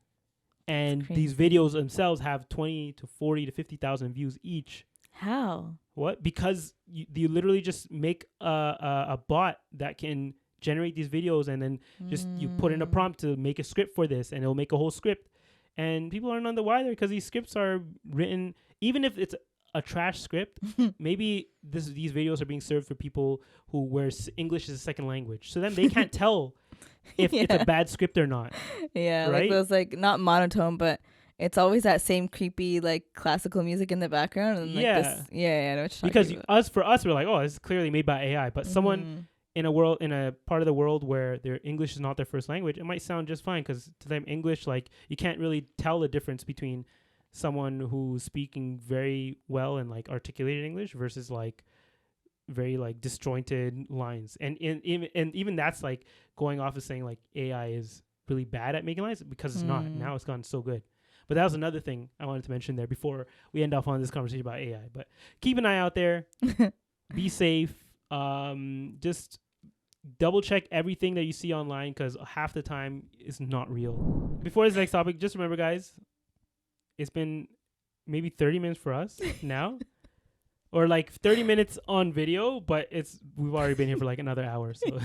And these videos themselves have 20 to 40 to 50,000 views each. How? What? Because you literally just make a bot that can generate these videos, and then just you put in a prompt to make a script for this, and it'll make a whole script. And people are none the wiser because these scripts are written, even if it's a trash script, maybe these videos are being served for people who where English is a second language. So then they can't tell if it's a bad script or not. Yeah, right? like those like not monotone, but it's always that same creepy like classical music in the background. And like Yeah. this, I know what you're Because talking about. for us, we're like, oh, this is clearly made by AI. But someone in a part of the world where their English is not their first language, it might sound just fine, because to them English, like, you can't really tell the difference between someone who's speaking very well and like articulated English versus like very like disjointed lines. And even that's like going off of saying like AI is really bad at making lines, because it's not. Now it's gotten so good. But that was another thing I wanted to mention there before we end off on this conversation about AI. But keep an eye out there. Be safe. Just double check everything that you see online, because half the time it's not real. Before this next topic, just remember, guys, it's been maybe 30 minutes for us now, or like 30 minutes on video, but we've already been here for like another hour. So,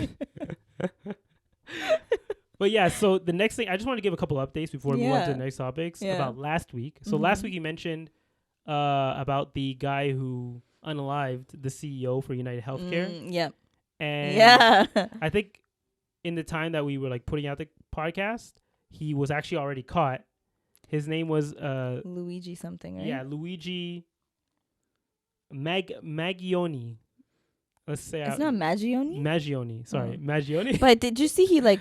but yeah. So the next thing, I just want to give a couple updates before we move on to the next topics about last week. So last week you mentioned about the guy who unalived the CEO for United Healthcare. Yep. And I think in the time that we were like putting out the podcast, he was actually already caught. His name was Luigi something, right? Yeah, Luigi Maggioni. Let's say it's not Maggioni. Maggioni, sorry, Maggioni. But did you see he like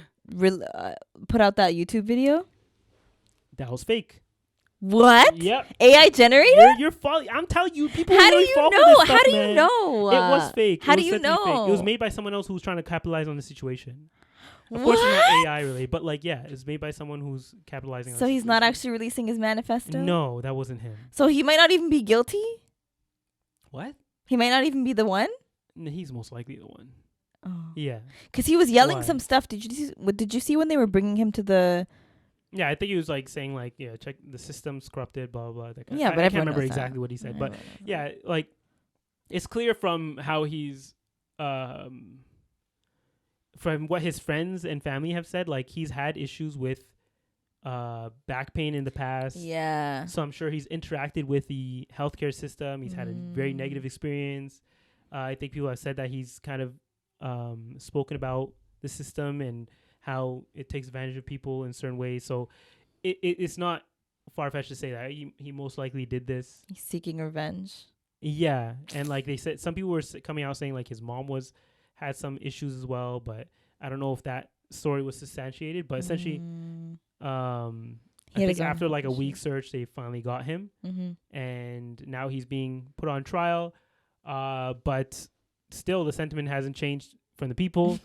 put out that YouTube video? That was fake. What? Yep. AI generated? You're falling. I'm telling you, people How do really you fall know? for this stuff, How do man. you know? It was fake. How It do was you said to be fake. know? It was made by someone else who was trying to capitalize on the situation. Of course, it's not AI really, but like, yeah, it's made by someone who's capitalizing on So the he's situation. not actually releasing his manifesto? No, that wasn't him. So he might not even be guilty? What? He might not even be the one? No, he's most likely the one. Oh. Yeah. Because he was yelling Why? some stuff. Did you see when they were bringing him to the... Yeah, I think he was like saying like, yeah, check the system's corrupted, blah, blah, blah. That kind Yeah, of, but I can't everyone remember knows exactly that. what he said. Everyone But knows that. yeah, like, it's clear from how he's... from what his friends and family have said, like, he's had issues with back pain in the past. Yeah. So I'm sure he's interacted with the healthcare system. He's had a very negative experience. I think people have said that he's kind of spoken about the system and how it takes advantage of people in certain ways. So it's not far-fetched to say that he most likely did this. He's seeking revenge. Yeah. And like they said, some people were coming out saying like his mom had some issues as well, but I don't know if that story was substantiated. But essentially, I think after like a week search, they finally got him, and now he's being put on trial. But still, the sentiment hasn't changed from the people.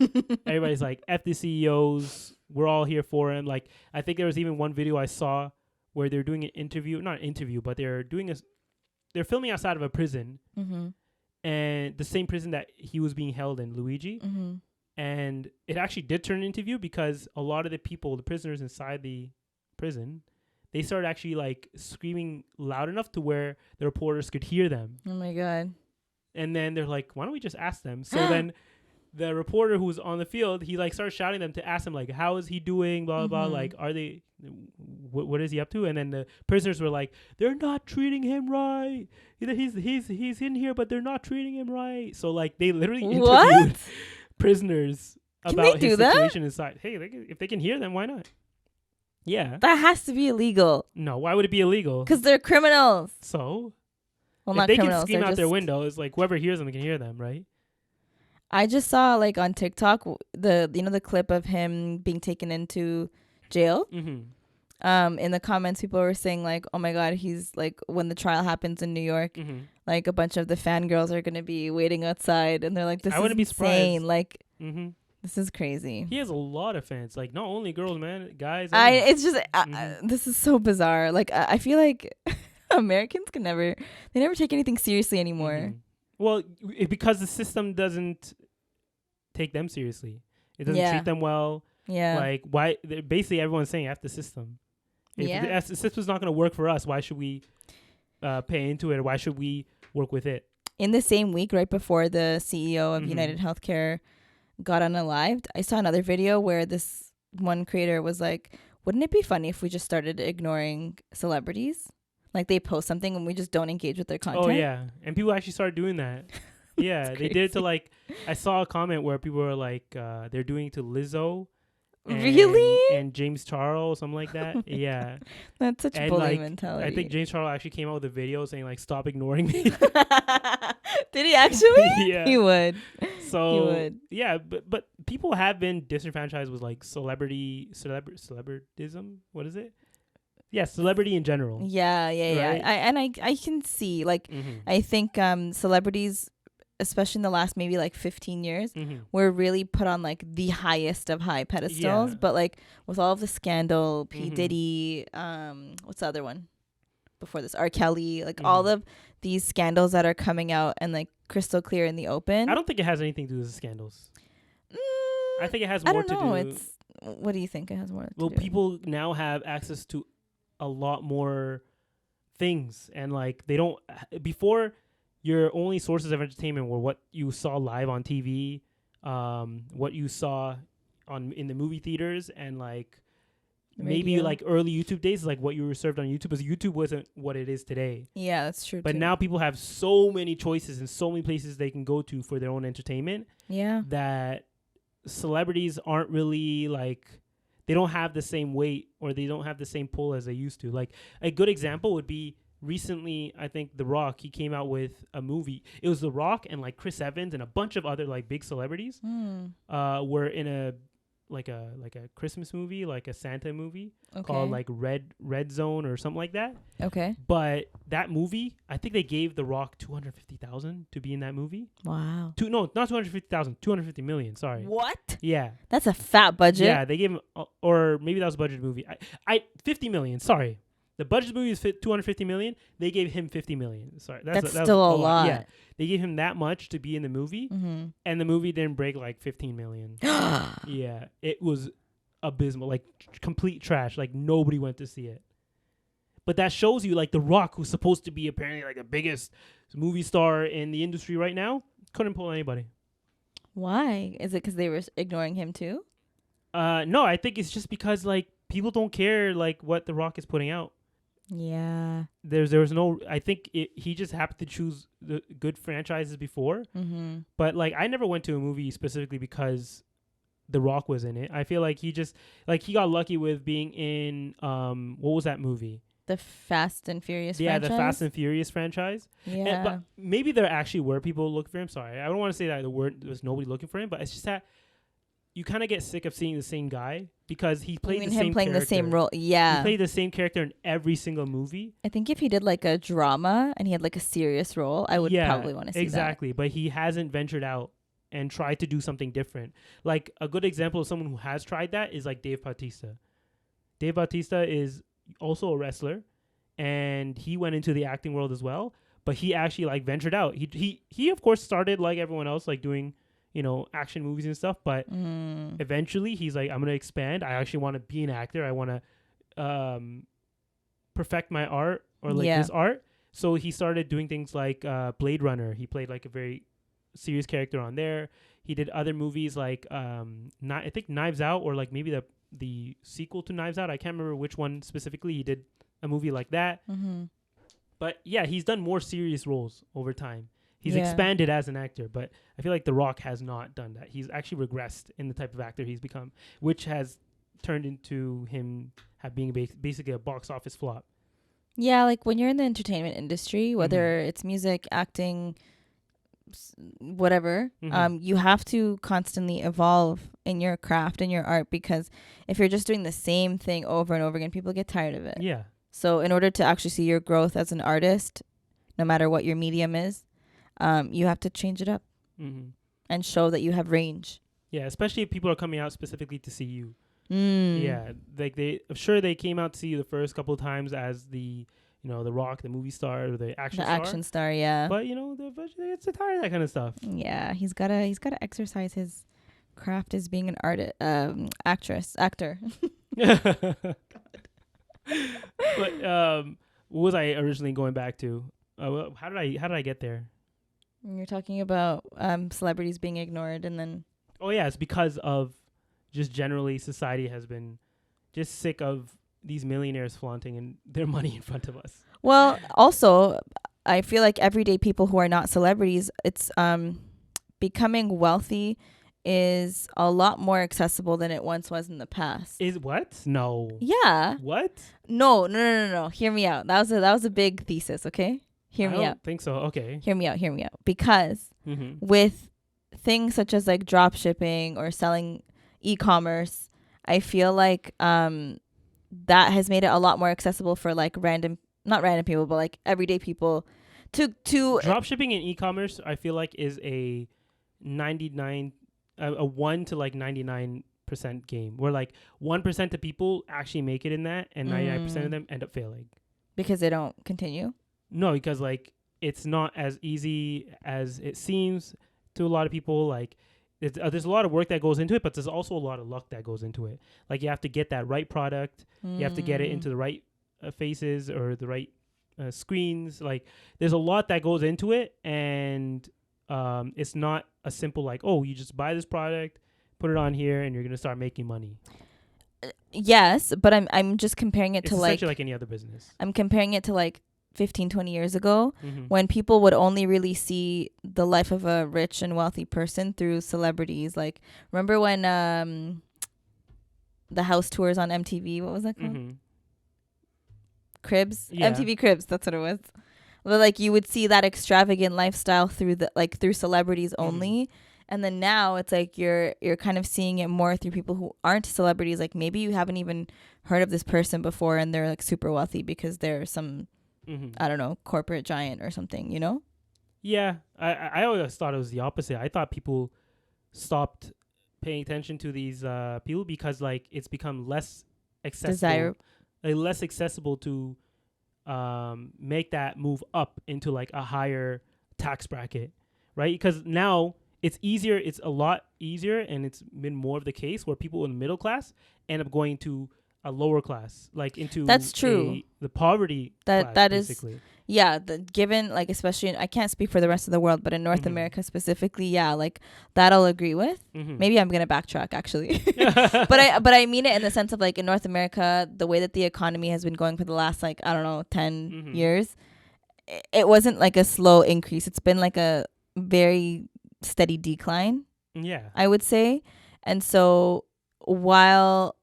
Everybody's like, F the CEOs, we're all here for him. Like, I think there was even one video I saw where they're doing an interview, not an interview, but they're filming outside of a prison, and the same prison that he was being held in, Luigi. And it actually did turn an interview, because a lot of the prisoners inside the prison, they started actually like screaming loud enough to where the reporters could hear them. Oh my God. And then they're like, why don't we just ask them? So then the reporter who was on the field, he like started shouting them to ask him like, how is he doing? Blah, blah, blah. Like, are they, what is he up to? And then the prisoners were like, they're not treating him right. He's in here, but they're not treating him right. So like they literally interviewed prisoners about his situation inside. Hey, if they can hear them, why not? Yeah. That has to be illegal. No, why would it be illegal? Because they're criminals. So? Well, if not they criminals. can scream out their windows, like whoever hears them can hear them, right? I just saw like on TikTok the clip of him being taken into jail. In the comments, people were saying like, "Oh my God, he's like when the trial happens in New York, like a bunch of the fangirls are gonna be waiting outside," and they're like, "This is wouldn't be insane!" surprised. Like, This is crazy. He has a lot of fans. Like, not only girls, man, guys. It's just this is so bizarre. Like I feel like Americans they never take anything seriously anymore. Well, because the system doesn't take them seriously. It doesn't treat them well. Yeah. Like, why? Basically, everyone's saying F the system. If the system's not going to work for us, why should we pay into it? Or why should we work with it? In the same week, right before the CEO of United Healthcare got unalived, I saw another video where this one creator was like, wouldn't it be funny if we just started ignoring celebrities? Like, they post something and we just don't engage with their content. Oh, yeah. And people actually started doing that. Yeah, they did it to, like, I saw a comment where people were like, they're doing it to Lizzo. And James Charles, something like that. Yeah. That's such bully mentality. I think James Charles actually came out with a video saying, like, stop ignoring me. Did he actually? Yeah. He would. So, he would. Yeah, but people have been disenfranchised with, like, celebridism. What is it? Yeah, celebrity in general. Yeah. Right? I can see, like, I think celebrities, especially in the last maybe like 15 years, were really put on like the highest of high pedestals. But like with all of the scandal, P. Diddy, what's the other one before this? R. Kelly, like all of these scandals that are coming out and like crystal clear in the open. I don't think it has anything to do with the scandals. I think it has more to do. What do you think it has more to do? Well, people now have access to a lot more things, and like they don't before. Your only sources of entertainment were what you saw live on TV, what you saw in the movie theaters, and like maybe like early YouTube days, like what you were served on YouTube. Because YouTube wasn't what it is today. Yeah, that's true. But now people have so many choices and so many places they can go to for their own entertainment. Yeah, that celebrities aren't really like, they don't have the same weight or they don't have the same pull as they used to. Like a good example would be, recently, I think The Rock, he came out with a movie. It was The Rock and like Chris Evans and a bunch of other like big celebrities were in a Christmas movie, like a Santa movie called like Red Zone or something like that. Okay. But that movie, I think they gave The Rock $250,000 to be in that movie. Wow. Not $250,000, $250 million. Sorry. What? Yeah. That's a fat budget. Yeah, they gave him, or maybe that was a budget movie. $50 million. Sorry. The budget movie is $250 million. They gave him $50 million. Sorry, that's still a lot. Yeah, they gave him that much to be in the movie, and the movie didn't break like $15 million. Yeah, it was abysmal, like complete trash. Like nobody went to see it. But that shows you, like, The Rock, who's supposed to be apparently like the biggest movie star in the industry right now, couldn't pull anybody. Why? Is it because they were ignoring him too? No, I think it's just because like people don't care like what The Rock is putting out. Yeah, there was no. I think he just happened to choose the good franchises before. But like, I never went to a movie specifically because The Rock was in it. I feel like he got lucky with being in what was that movie? The Fast and Furious. Yeah, franchise? The Fast and Furious franchise. Yeah, but maybe there actually were people looking for him. Sorry, I don't want to say that there was nobody looking for him, but it's just that you kind of get sick of seeing the same guy because he played the same playing character. The same role. Yeah, he played the same character in every single movie. I think if he did like a drama and he had like a serious role, I would probably want to see exactly. But he hasn't ventured out and tried to do something different. Like a good example of someone who has tried that is like Dave Bautista. Dave Bautista is also a wrestler, and he went into the acting world as well. But he actually like ventured out. He of course started like everyone else, like doing, you know, action movies and stuff, but eventually he's like, I'm going to expand. I actually want to be an actor. I want to perfect my art or like this art. So he started doing things like Blade Runner. He played like a very serious character on there. He did other movies like I think Knives Out, or like maybe the sequel to Knives Out. I can't remember which one specifically. He did a movie like that. But yeah, he's done more serious roles over time. He's expanded as an actor, but I feel like The Rock has not done that. He's actually regressed in the type of actor he's become, which has turned into him being basically a box office flop. Yeah, like when you're in the entertainment industry, whether it's music, acting, whatever, you have to constantly evolve in your craft and your art, because if you're just doing the same thing over and over again, people get tired of it. Yeah. So in order to actually see your growth as an artist, no matter what your medium is, you have to change it up and show that you have range. Yeah, especially if people are coming out specifically to see you. Mm. Yeah, like I'm sure they came out to see you the first couple of times as the, the Rock, the movie star, or the action The star. action star, yeah. But they get so tired of that kind of stuff. Yeah, he's gotta exercise his craft as being an actor. But what was I originally going back to? How did I get there? You're talking about celebrities being ignored, and then Oh yeah, it's because of just generally society has been just sick of these millionaires flaunting and their money in front of us. well, also I feel like everyday people who are not celebrities, it's becoming wealthy is a lot more accessible than it once was in the past. Is what? No. Yeah. What? No. Hear me out. That was a big thesis, okay? Hear me I out. don't think so. Okay. Hear me out. Because with things such as like drop shipping or selling e-commerce, I feel like that has made it a lot more accessible for like not random people, but like everyday people to drop shipping and e-commerce. I feel like is a 1 to like 99% game where like 1% of people actually make it in that and 99% of them end up failing because they don't continue. No, because like it's not as easy as it seems to a lot of people. Like there's a lot of work that goes into it, but there's also a lot of luck that goes into it. Like you have to get that right product, you have to get it into the right faces or the right screens. Like there's a lot that goes into it, and it's not a simple like, oh, you just buy this product, put it on here, and you're gonna start making money. Yes, but I'm just comparing it it's to like any other business. I'm comparing it to like 15, 20 years ago when people would only really see the life of a rich and wealthy person through celebrities. Like, remember when the house tours on MTV, what was that called? Cribs? Yeah. MTV Cribs, that's what it was. But like you would see that extravagant lifestyle through through celebrities only. And then now it's like you're kind of seeing it more through people who aren't celebrities. Like maybe you haven't even heard of this person before and they're like super wealthy because they're some I don't know, corporate giant or something, you know? Yeah. I always thought it was the opposite. I thought people stopped paying attention to these people because like it's become less accessible. Less accessible to make that move up into like a higher tax bracket, right? Because now it's a lot easier, and it's been more of the case where people in the middle class end up going to a lower class, like into that's true. The poverty class, that basically. Given like especially I can't speak for the rest of the world, but in North America specifically, like that I'll agree with. Maybe I'm gonna backtrack actually, but I mean it in the sense of like in North America, the way that the economy has been going for the last like 10 years, it wasn't like a slow increase. It's been like a very steady decline. Yeah, I would say, and so while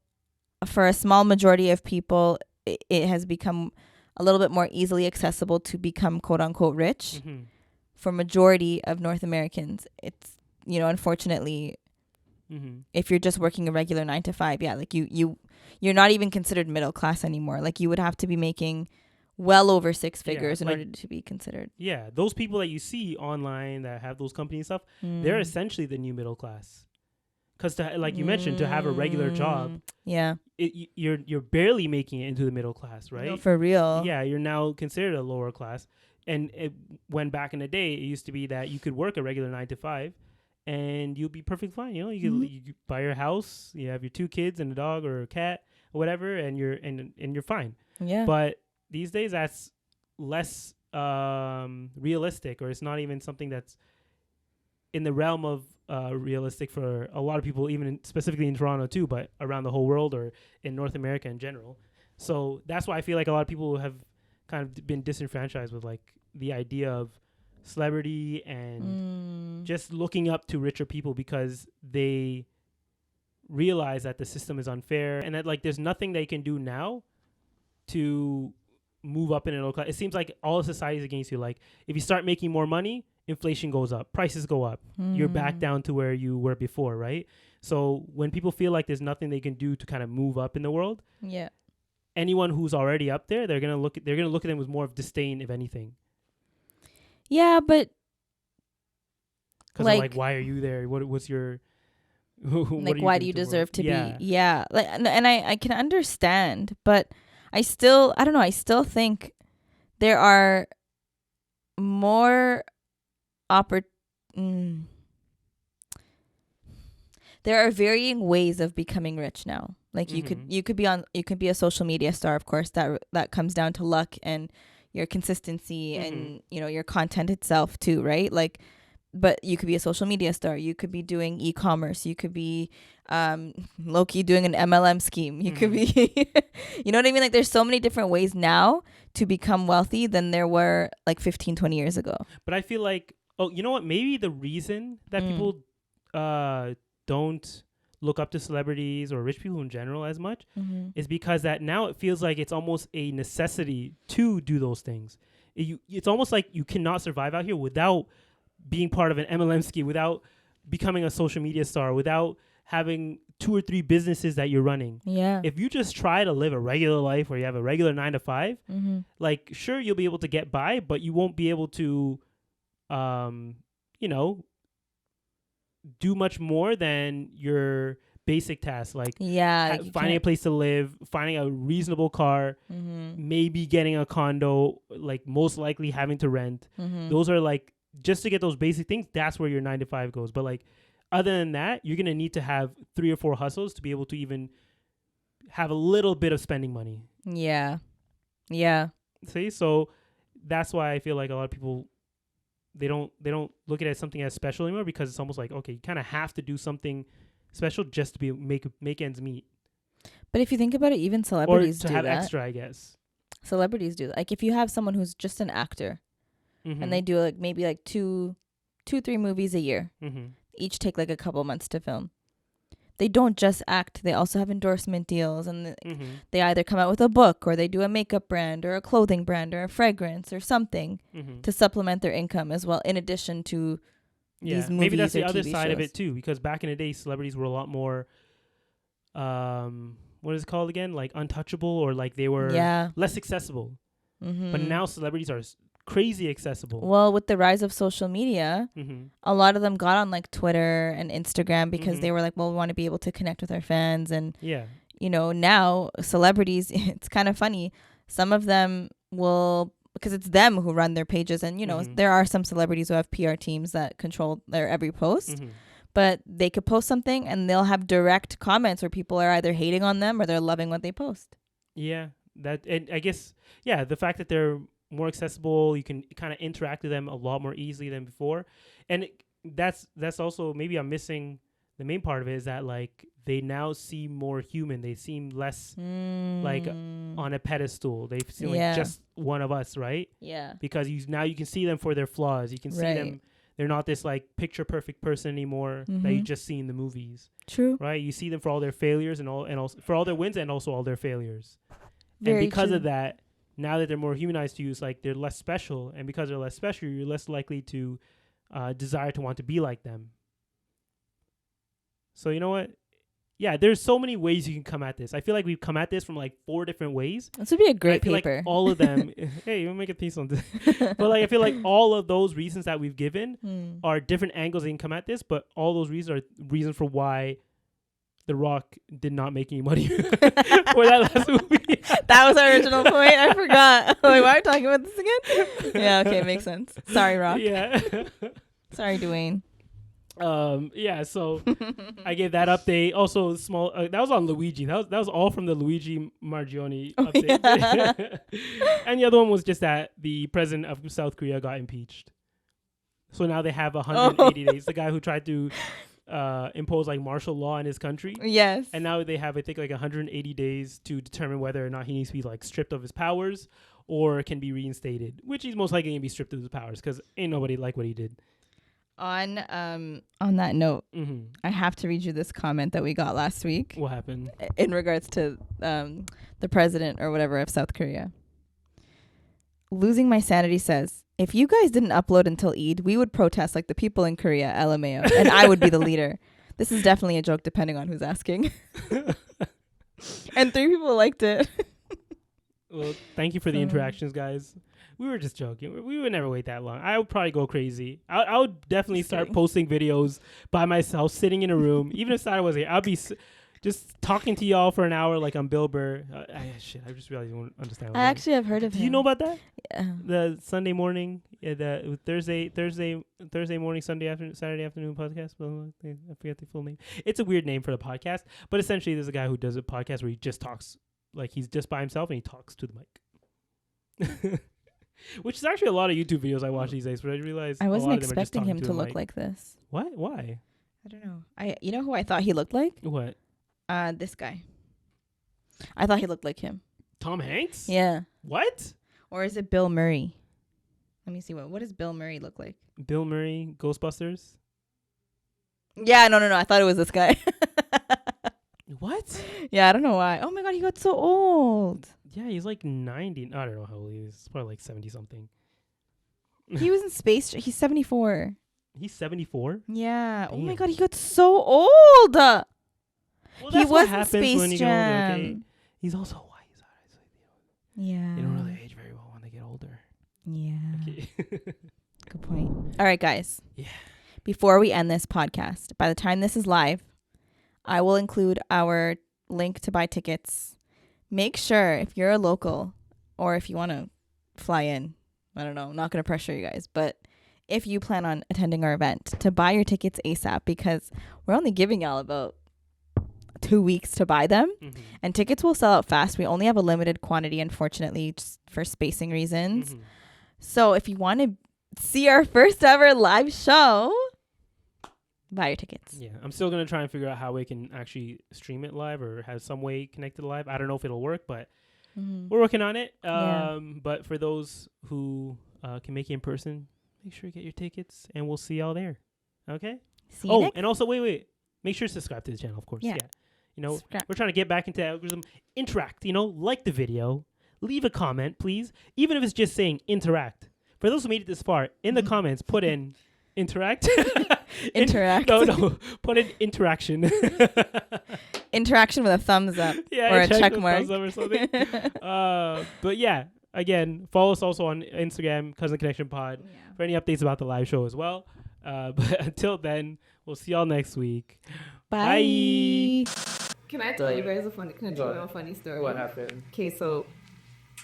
for a small majority of people, it has become a little bit more easily accessible to become quote unquote rich. For majority of North Americans, it's, unfortunately, if you're just working a regular 9 to 5, like you're not even considered middle class anymore. Like you would have to be making well over 6 figures in order to be considered. Yeah. Those people that you see online that have those companies and stuff, they're essentially the new middle class. Because like you mentioned, to have a regular job, you're barely making it into the middle class, right? No, for real. Yeah, you're now considered a lower class. And when back in the day, it used to be that you could work a regular 9 to 5, and you'll be perfectly fine. You could buy your house, you have your 2 kids and a dog or a cat or whatever, and you're fine. Yeah. But these days, that's less realistic, or it's not even something that's in the realm of realistic for a lot of people, even specifically in Toronto too, but around the whole world or in North America in general. So that's why I feel like a lot of people have kind of been disenfranchised with like the idea of celebrity and just looking up to richer people because they realize that the system is unfair and that like there's nothing they can do now to move up in a local class. It seems like all of society is against you. Like if you start making more money, inflation goes up, prices go up, you're back down to where you were before, right? So when people feel like there's nothing they can do to kind of move up in the world, anyone who's already up there, they're gonna look at them with more of disdain, if anything. Yeah, but because like why are you there? What's your Like, why do you deserve to be? Yeah. Like, and I can understand, but I don't know. I still think there are more there are varying ways of becoming rich now. Like you could be a social media star, of course, that comes down to luck and your consistency and your content itself too, right? Like, but you could be a social media star, you could be doing e-commerce, you could be low-key doing an MLM scheme, you could be you know what I mean? Like, there's so many different ways now to become wealthy than there were like 15-20 years ago. But I feel like, you know what, maybe the reason that people don't look up to celebrities or rich people in general as much is because that now it feels like it's almost a necessity to do those things. It's almost like you cannot survive out here without being part of an MLM scheme, without becoming a social media star, without having 2 or 3 businesses that you're running. Yeah. If you just try to live a regular life where you have a regular 9 to 5, like, sure, you'll be able to get by, but you won't be able to, do much more than your basic tasks, like finding a place to live, finding a reasonable car, maybe getting a condo, like most likely having to rent. Those are like, just to get those basic things, that's where your 9 to 5 goes. But like, other than that, you're going to need to have 3 or 4 hustles to be able to even have a little bit of spending money. Yeah. Yeah. See, so that's why I feel like a lot of people, they don't look at it as something as special anymore, because it's almost like, okay, you kind of have to do something special just to be make ends meet. But if you think about it, even celebrities do that. Or to have extra, I guess. Celebrities do that. Like, if you have someone who's just an actor and they do like maybe like 2-3 movies a year, each take like a couple months to film. They don't just act. They also have endorsement deals, and they either come out with a book, or they do a makeup brand or a clothing brand or a fragrance or something to supplement their income as well, in addition to these movies. Maybe that's the or other TV side shows. of it too, because back in the day, celebrities were a lot more, what is it called again? Like untouchable, or like they were less accessible. But now celebrities are crazy accessible. Well, with the rise of social media, a lot of them got on like Twitter and Instagram because they were like, well, we want to be able to connect with our fans. And, now celebrities, it's kind of funny. Some of them will, because it's them who run their pages. And, there are some celebrities who have PR teams that control their every post. But they could post something and they'll have direct comments where people are either hating on them or they're loving what they post. Yeah, and I guess, the fact that they're more accessible, you can kind of interact with them a lot more easily than before. And that's also, maybe I'm missing the main part of it, is that like they now seem more human. They seem less like on a pedestal. They seem like just one of us, right? Yeah. Because now you can see them for their flaws. You can see them. They're not this like picture perfect person anymore that you just see in the movies. True. Right? You see them for all their failures and also for all their wins and also all their failures. Very and because true. of that, now that they're more humanized to you, it's like they're less special. And because they're less special, you're less likely to desire to want to be like them. So you know what? Yeah, there's so many ways you can come at this. I feel like we've come at this from like 4 different ways. This would be a great paper. Like all of them. Hey, we'll make a piece on this. But like, I feel like all of those reasons that we've given are different angles that you can come at this. But all those reasons are reasons for why The Rock did not make any money for that last movie. That was our original point. I forgot. Like, why are we talking about this again? Yeah, okay, makes sense. Sorry, Rock. Yeah. Sorry, Dwayne. So I gave that update. Also, small. That was on Luigi. That was all from the Luigi Margione update. Yeah. And the other one was just that the president of South Korea got impeached. So now they have 180 days. The guy who tried to impose like martial law in his country. Yes. And now they have, I think, like 180 days to determine whether or not he needs to be like stripped of his powers or can be reinstated. Which he's most likely gonna be stripped of his powers because ain't nobody like what he did. On that note, I have to read you this comment that we got last week. What happened? In regards to the president or whatever of South Korea. Losing My Sanity says, if you guys didn't upload until Eid, we would protest like the people in Korea, LMAO, and I would be the leader. This is definitely a joke depending on who's asking. And 3 people liked it. Well, thank you for the interactions, guys. We were just joking. We would never wait that long. I would probably go crazy. I would definitely start posting videos by myself, sitting in a room. Even if Sara was here, I'd be just talking to y'all for an hour like I'm Bill Burr. I just realized you won't understand. I actually have heard of him. Do you know about that? Yeah. The Sunday morning, the Thursday morning, Saturday afternoon podcast. Well, I forget the full name. It's a weird name for the podcast, but essentially there's a guy who does a podcast where he just talks, like he's just by himself and he talks to the mic. Which is actually a lot of YouTube videos I watch these days, but I realized I wasn't a lot of them are just expecting him talking to the look mic. like this. What? Why? I don't know. You know who I thought he looked like? What? This guy. I thought he looked like him. Tom Hanks? Yeah. What? Or is it Bill Murray? Let me see what does Bill Murray look like? Bill Murray, Ghostbusters? Yeah, no. I thought it was this guy. What? Yeah, I don't know why. Oh my god, he got so old. Yeah, he's like 90. I don't know how old he is. He's probably like 70 something. He was in Space. He's 74. He's 74? Yeah. Oh my Damn. god, he got so old. Well, He that's what was in happens Space when you get older, okay? Jam. He's also white. Yeah. They don't really age very well when they get older. Yeah. Okay. Good point. All right, guys. Yeah. Before we end this podcast, by the time this is live, I will include our link to buy tickets. Make sure if you're a local or if you want to fly in, I don't know, I'm not going to pressure you guys, but if you plan on attending our event, to buy your tickets ASAP because we're only giving y'all about 2 weeks to buy them, and tickets will sell out fast. We only have a limited quantity, unfortunately, just for spacing reasons. So if you want to see our first ever live show, buy your tickets. Yeah, I'm still going to try and figure out how we can actually stream it live or have some way connected live. I don't know if it'll work, but we're working on it. But for those who can make it in person, make sure you get your tickets, and we'll see y'all there. Okay? See you next. And also, wait. Make sure to subscribe to the channel, of course. Yeah. You know, we're trying to get back into algorithm. Interact, like the video. Leave a comment, please. Even if it's just saying interact. For those who made it this far, in the comments, put in interact. Interact. No. Put in interaction. Interaction with a thumbs up or a check mark. Or something. But yeah, again, follow us also on Instagram, Cousin Connection Pod, for any updates about the live show as well. But until then, we'll see y'all next week. Bye. Can I tell you guys a funny story? What happened? Okay, so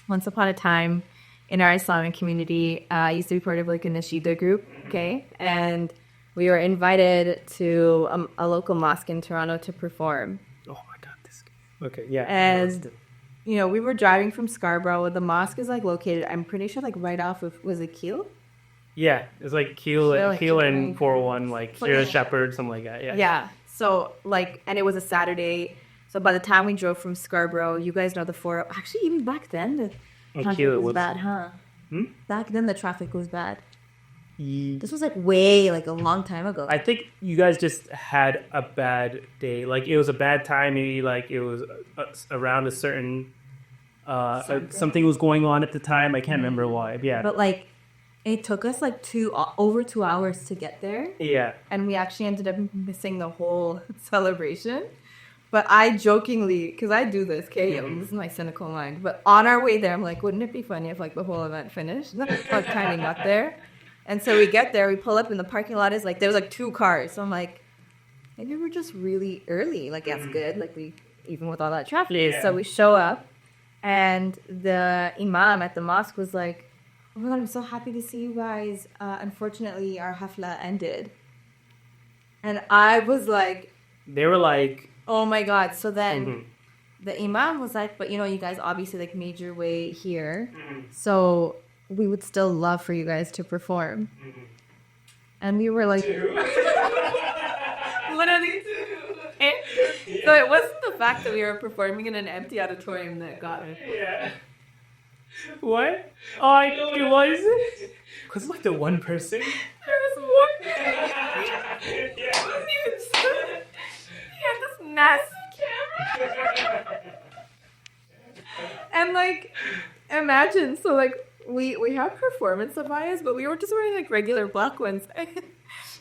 once upon a time in our Islamic community, I used to be part of like a Nasheeda group, okay? And we were invited to a local mosque in Toronto to perform. Oh my God, this guy. Okay, yeah. And, we were driving from Scarborough. The mosque is like located, I'm pretty sure like right off of, was it Keele? Yeah, it's like Keele and 401, like Sierra Shepherd, something like that. Yeah. So and it was a Saturday. So by the time we drove from Scarborough, you guys know actually even back then the traffic was bad, huh? Back then the traffic was bad. This was like a long time ago. I think you guys just had a bad day. Like it was a bad time. Maybe like it was around a certain something was going on at the time. I can't remember why. Yeah, but it took us over 2 hours to get there. Yeah. And we actually ended up missing the whole celebration. But I jokingly, because I do this, okay? This is my cynical mind. But on our way there, I'm like, wouldn't it be funny if the whole event finished? Like kind of got there. And so we get there, we pull up in the parking lot is there was 2 cars. So I'm like, maybe we're just really early. That's good. Even with all that traffic. Yeah. So we show up and the imam at the mosque was like, oh my God, I'm so happy to see you guys. Unfortunately, our hafla ended. And I was like... They were like... Oh my God. So then the imam was like, but you guys obviously made your way here. So we would still love for you guys to perform. And we were like... Literally 2. So it wasn't the fact that we were performing in an empty auditorium that got me. Yeah. What? Oh, it was? Because it's the one person. There was one. He had this massive camera. And imagine, so we have performance bias, but we were just wearing regular black ones.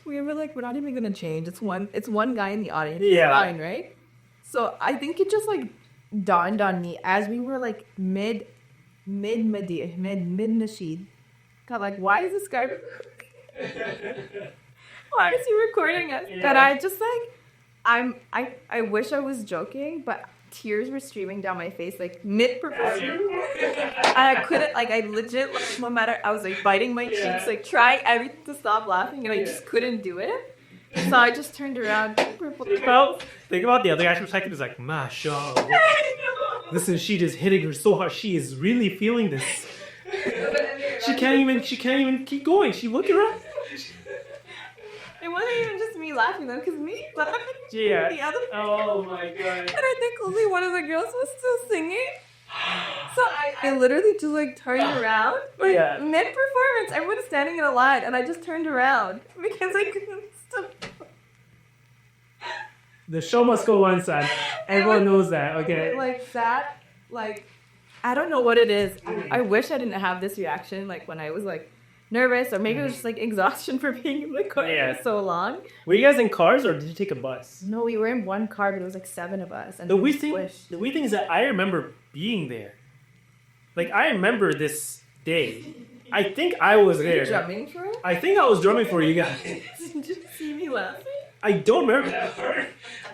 We were like, we're not even gonna change. It's one guy in the audience. Yeah. It's fine, right? So I think it just dawned on me as we were mid nasheed. God, like, why is this guy? Why is he recording us? Yeah. And I just like, I wish I was joking, but tears were streaming down my face, like mid performance. I couldn't, like, I legit, like, no matter, I was like biting my cheeks, like trying everything to stop laughing, and I just couldn't do it. So I just turned around. Think about the other guy's perspective. Is like, mashallah. Listen, she just hitting her so hard. She is really feeling this. She can't even keep going. She looking around. It wasn't even just me laughing though, because me laughing. Yeah. The other. Oh my god. And I think only one of the girls was still singing. So I literally just like turned around, like mid performance. Everyone was standing in a line, and I just turned around because I couldn't stop. The show must go on, son. Everyone knows that. Okay. Like that, like I don't know what it is. I wish I didn't have this reaction, like when I was like nervous, or maybe it was just like exhaustion for being in the car for so long. Were you guys in cars or did you take a bus? No, we were in one car, but it was like 7 of us. And The weird thing is that I remember being there. Like, I remember this day. I think I was there. Drumming for it? I think I was drumming for you guys. Did you see me laughing? I don't remember that part.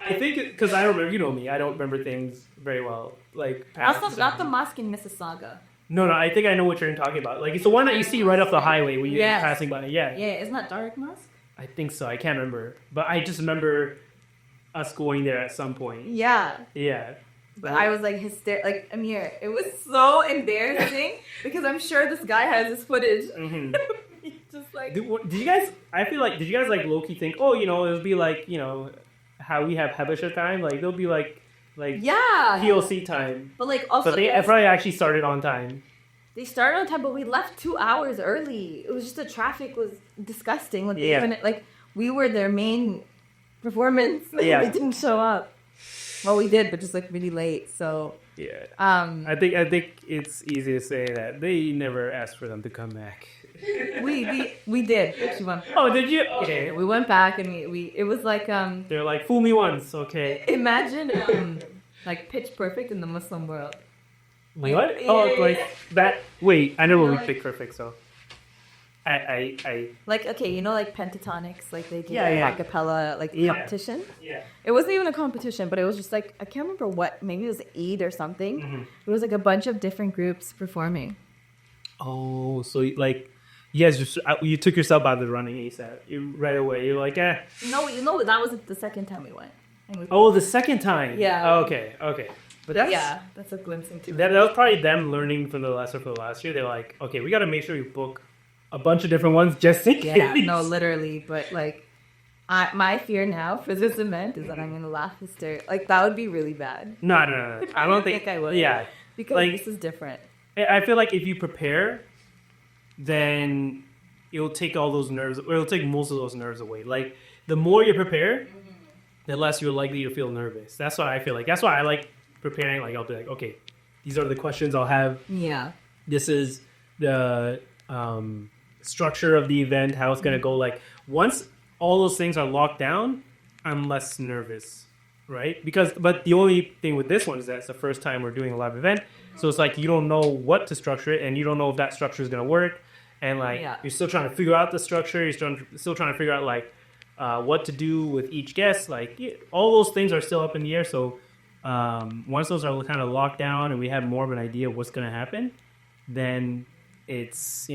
I think because I don't remember, you know me, I don't remember things very well. Like, Also, not the mosque in Mississauga. No, I think I know what you're talking about. Like, it's the one that you see right off the highway when you're passing by. Yeah. Yeah, isn't that Dark Mosque? I think so. I can't remember. But I just remember us going there at some point. Yeah. Yeah. But I was like like Amir. It was so embarrassing because I'm sure this guy has his footage. Mm-hmm. Just like. Did you guys? I feel like. Did you guys like low key think? Oh, it'll be like how we have Habesha time. Like there'll be like POC time. But like also. So they probably actually started on time. They started on time, but we left 2 hours early. It was just the traffic was disgusting. Like we were their main performance. Yeah. We didn't show up. Well, we did, but just like really late. So yeah. I think it's easy to say that they never asked for them to come back. We did. Actually, oh, did you? Okay. We went back and we it was like They're like, fool me once, okay. Imagine like Pitch Perfect in the Muslim world. Like, what? Oh, like that. Wait, I never looked Pitch Perfect, so. I like, okay, like pentatonics, like they did a cappella competition. Yeah. It wasn't even a competition, but it was just like, I can't remember what, maybe it was Eid or something. Mm-hmm. It was like a bunch of different groups performing. Oh, so like, yes, you took yourself out of the running ASAP. Right away. You're like, eh. No, that was the second time we went. The second time? Yeah. Oh, okay. But that's a glimpse into that was probably them learning from the lesson for the last year. They're like, okay, we got to make sure we book a bunch of different ones just in case. Yeah, no, literally. But like, my fear now for this event is that I'm gonna laugh hysterically. Like that would be really bad. No. I don't think I would. Yeah, because like, this is different. I feel like if you prepare, then it'll take all those nerves, or it'll take most of those nerves away. Like the more you prepare, the less you're likely to feel nervous. That's what I feel like. That's why I like preparing. Like I'll be like, okay, these are the questions I'll have. Yeah. This is the structure of the event, how it's gonna go. Like once all those things are locked down, I'm less nervous, right? But the only thing with this one is that it's the first time we're doing a live event, so it's like you don't know what to structure it, and you don't know if that structure is gonna work, and like you're still trying to figure out the structure. You're still trying to figure out like what to do with each guest. Like all those things are still up in the air. So once those are kind of locked down and we have more of an idea of what's gonna happen, then it's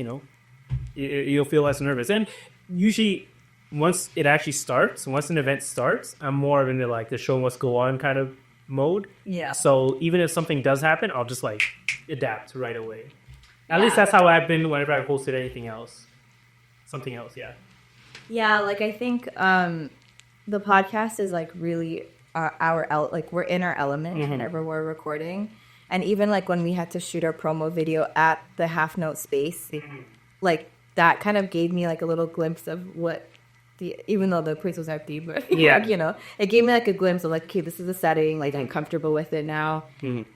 you'll feel less nervous. And usually once an event starts, I'm more into like the show must go on kind of mode. Yeah. So even if something does happen, I'll just like adapt right away. At least that's how I've been whenever I've hosted something else. Yeah, like I think the podcast is like really we're in our element whenever we're recording. And even like when we had to shoot our promo video at the Half Note space, like that kind of gave me like a little glimpse of what even though the place was empty, but like, it gave me like a glimpse of like, okay, this is the setting, like I'm comfortable with it now.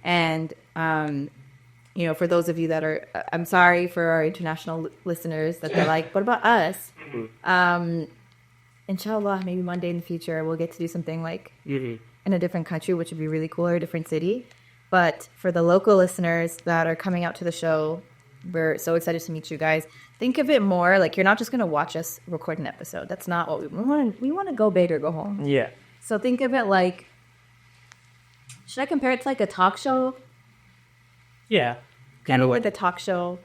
And for those of you that are, I'm sorry for our international listeners that they're like, what about us? Inshallah, maybe one day in the future we'll get to do something like in a different country, which would be really cool, or a different city. But for the local listeners that are coming out to the show, we're so excited to meet you guys. Think of it more like you're not just going to watch us record an episode. That's not what we want. We want to go big or go home. Yeah. So think of it like, should I compare it to like a talk show? Yeah. Kind of like a talk show,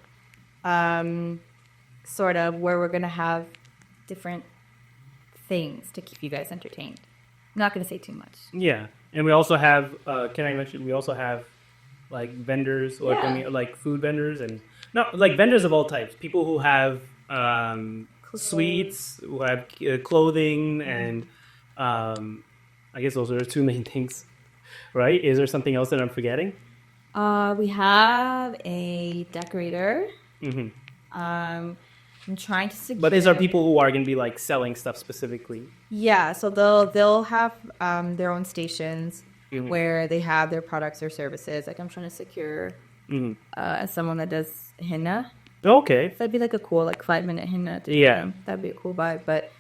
sort of, where we're going to have different things to keep you guys entertained. I'm not going to say too much. Yeah. And we also have, can I mention, we also have like vendors, or like food vendors, and not like vendors of all types. People who have sweets, who have clothing, and I guess those are the two main things, right? Is there something else that I'm forgetting? We have a decorator. Mm-hmm. I'm trying to suggest. But these are people who are going to be like selling stuff specifically. Yeah, so they'll have their own stations where they have their products or services. Like I'm trying to secure as someone that does henna. Okay. So that'd be like a cool 5-minute henna. Yeah. That'd be a cool vibe. But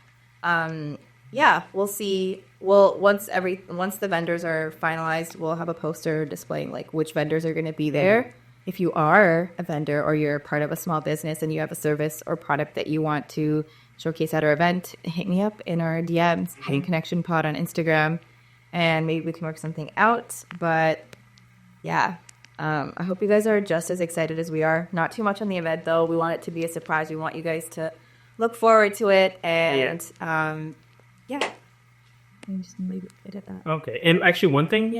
yeah, we'll see. Well, once the vendors are finalized, we'll have a poster displaying like which vendors are going to be there. If you are a vendor or you're part of a small business and you have a service or product that you want to showcase at our event, hit me up in our DMs, Hang Connection Pod on Instagram, and maybe we can work something out. But yeah, I hope you guys are just as excited as we are. Not too much on the event, though. We want it to be a surprise. We want you guys to look forward to it. And yeah. I'm just leave it at that. Okay. And actually, one thing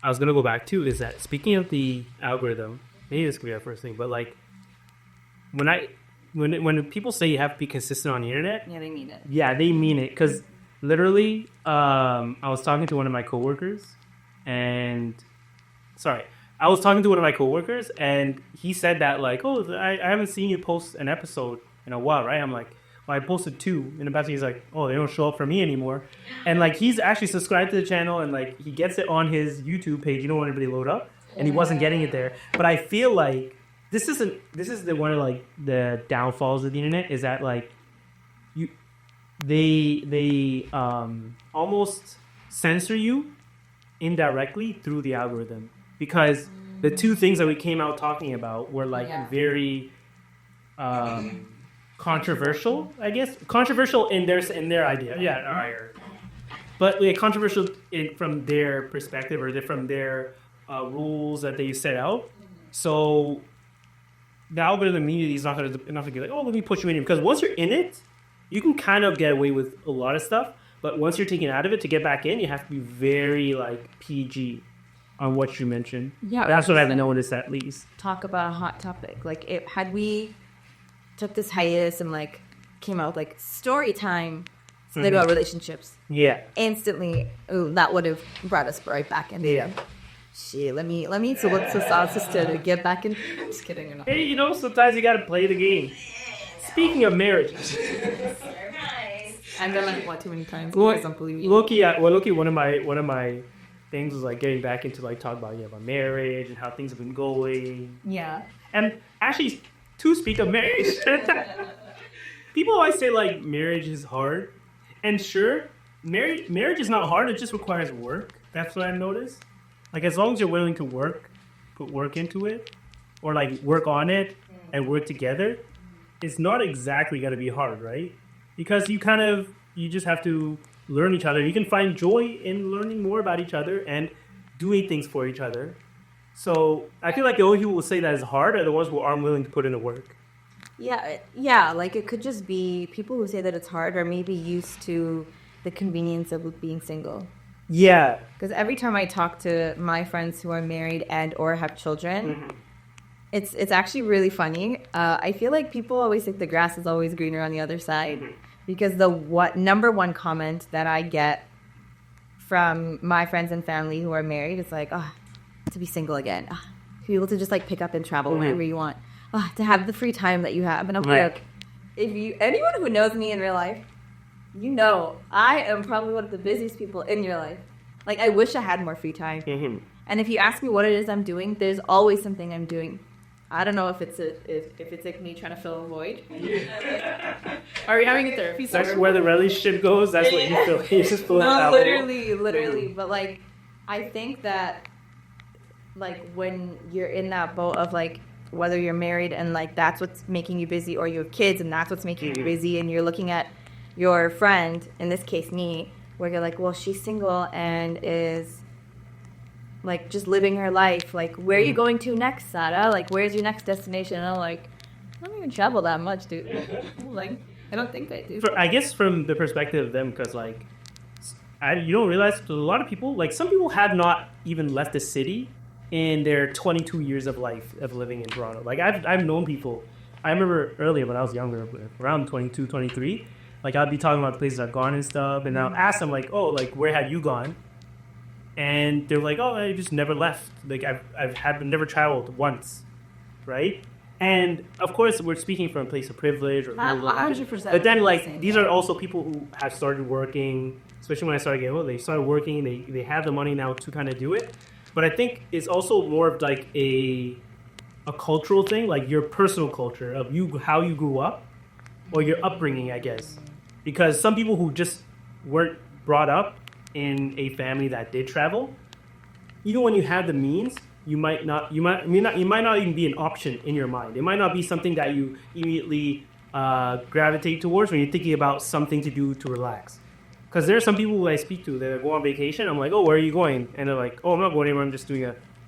I was going to go back to is that speaking of the algorithm, maybe this could be our first thing, but like when people say you have to be consistent on the internet, Yeah, they mean it. yeah, they mean it. Because literally, I was talking to one of my coworkers, and he said that like, oh, I haven't seen you post an episode in a while, right? I'm like, well, I posted 2, and about he's like, oh, they don't show up for me anymore. And like he's actually subscribed to the channel, and like he gets it on his YouTube page, when everybody load up, and he wasn't getting it there. But I feel like this is the one of like the downfalls of the internet, is that like they almost censor you indirectly through the algorithm, because the 2 things that we came out talking about were like very controversial, I guess. Controversial in their idea. Yeah, all right. But like controversial from their perspective, or from their rules that they set out. So the algorithm community is not going to be like, oh, let me put you in here. Because once you're in it, you can kind of get away with a lot of stuff. But once you're taken out of it, to get back in, you have to be very like PG on what you mentioned. Yeah, that's what I've noticed, at least. Talk about a hot topic. Like, had we took this hiatus and like came out with like story time about relationships, instantly, that would have brought us right back in. Shit, let me so what's the sauce to get back in. Just kidding. Hey, sometimes you gotta play the game. Speaking of marriage, I've done it too many times. Loki, one of my things was like getting back into like talk about marriage and how things have been going. Yeah. And actually, to speak of marriage, people always say like marriage is hard, and sure, marriage is not hard. It just requires work. That's what I noticed. Like as long as you're willing to put work into it, or like work on it and work together, it's not exactly got to be hard, right? Because you just have to learn each other. You can find joy in learning more about each other and doing things for each other. So I feel like the only people who say that is hard are the ones who aren't willing to put in the work. Yeah. Like it could just be people who say that it's hard are maybe used to the convenience of being single. Yeah. Because every time I talk to my friends who are married and or have children, it's actually really funny. I feel like people always think the grass is always greener on the other side. Because the number one comment that I get from my friends and family who are married is like, to be single again. To be able to just like pick up and travel wherever you want. To have the free time that you have. And I'm like, anyone who knows me in real life, I am probably one of the busiest people in your life. Like, I wish I had more free time. And if you ask me what it is I'm doing, there's always something I'm doing. I don't know if it's like me trying to fill a void. Are we having a therapy session? That's where the relationship goes. That's what you feel. You just feel literally. But like, I think that like when you're in that boat of like whether you're married and like that's what's making you busy, or you have kids and that's what's making you busy, and you're looking at your friend, in this case me, where you're like, well, she's single and is like just living her life. Like, where are you going to next, Sara? Like, where's your next destination? And I'm like, I don't even travel that much, dude. Like, I don't think I do. I guess from the perspective of them, because like, you don't realize a lot of people, like some people have not even left the city in their 22 years of life of living in Toronto. Like I've known people. I remember earlier when I was younger, around 22, 23, like I'd be talking about the places I've gone and stuff, and I'll ask them like, oh, like where have you gone? And they're like, oh, I just never left. Like I've never traveled once, right? And of course, we're speaking from a place of privilege or 100%. But then, like, these are also people who have started working. Especially when I started getting old, they started working. They have the money now to kind of do it. But I think it's also more of like a cultural thing, like your personal culture of how you grew up, or your upbringing, I guess. Because some people who just weren't brought up in a family that did travel, even when you have the means, you might not even be an option in your mind. It might not be something that you immediately gravitate towards when you're thinking about something to do to relax. Because there are some people who I speak to that go on vacation. I'm like, oh, where are you going? And they're like, oh, I'm not going anywhere. I'm just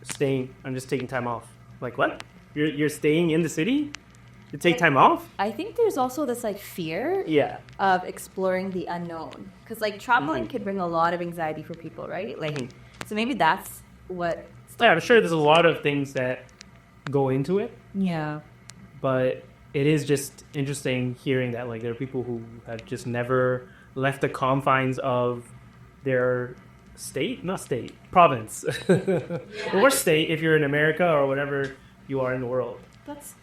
staying. I'm just taking time off. Like, what? You're staying in the city to take time off? I think there's also this like fear of exploring the unknown. Because like traveling can bring a lot of anxiety for people, right? Like, so maybe that's what. Yeah, I'm sure there's a lot of things that go into it. Yeah. But it is just interesting hearing that like there are people who have just never left the confines of their province, or state if you're in America or whatever you are in the world.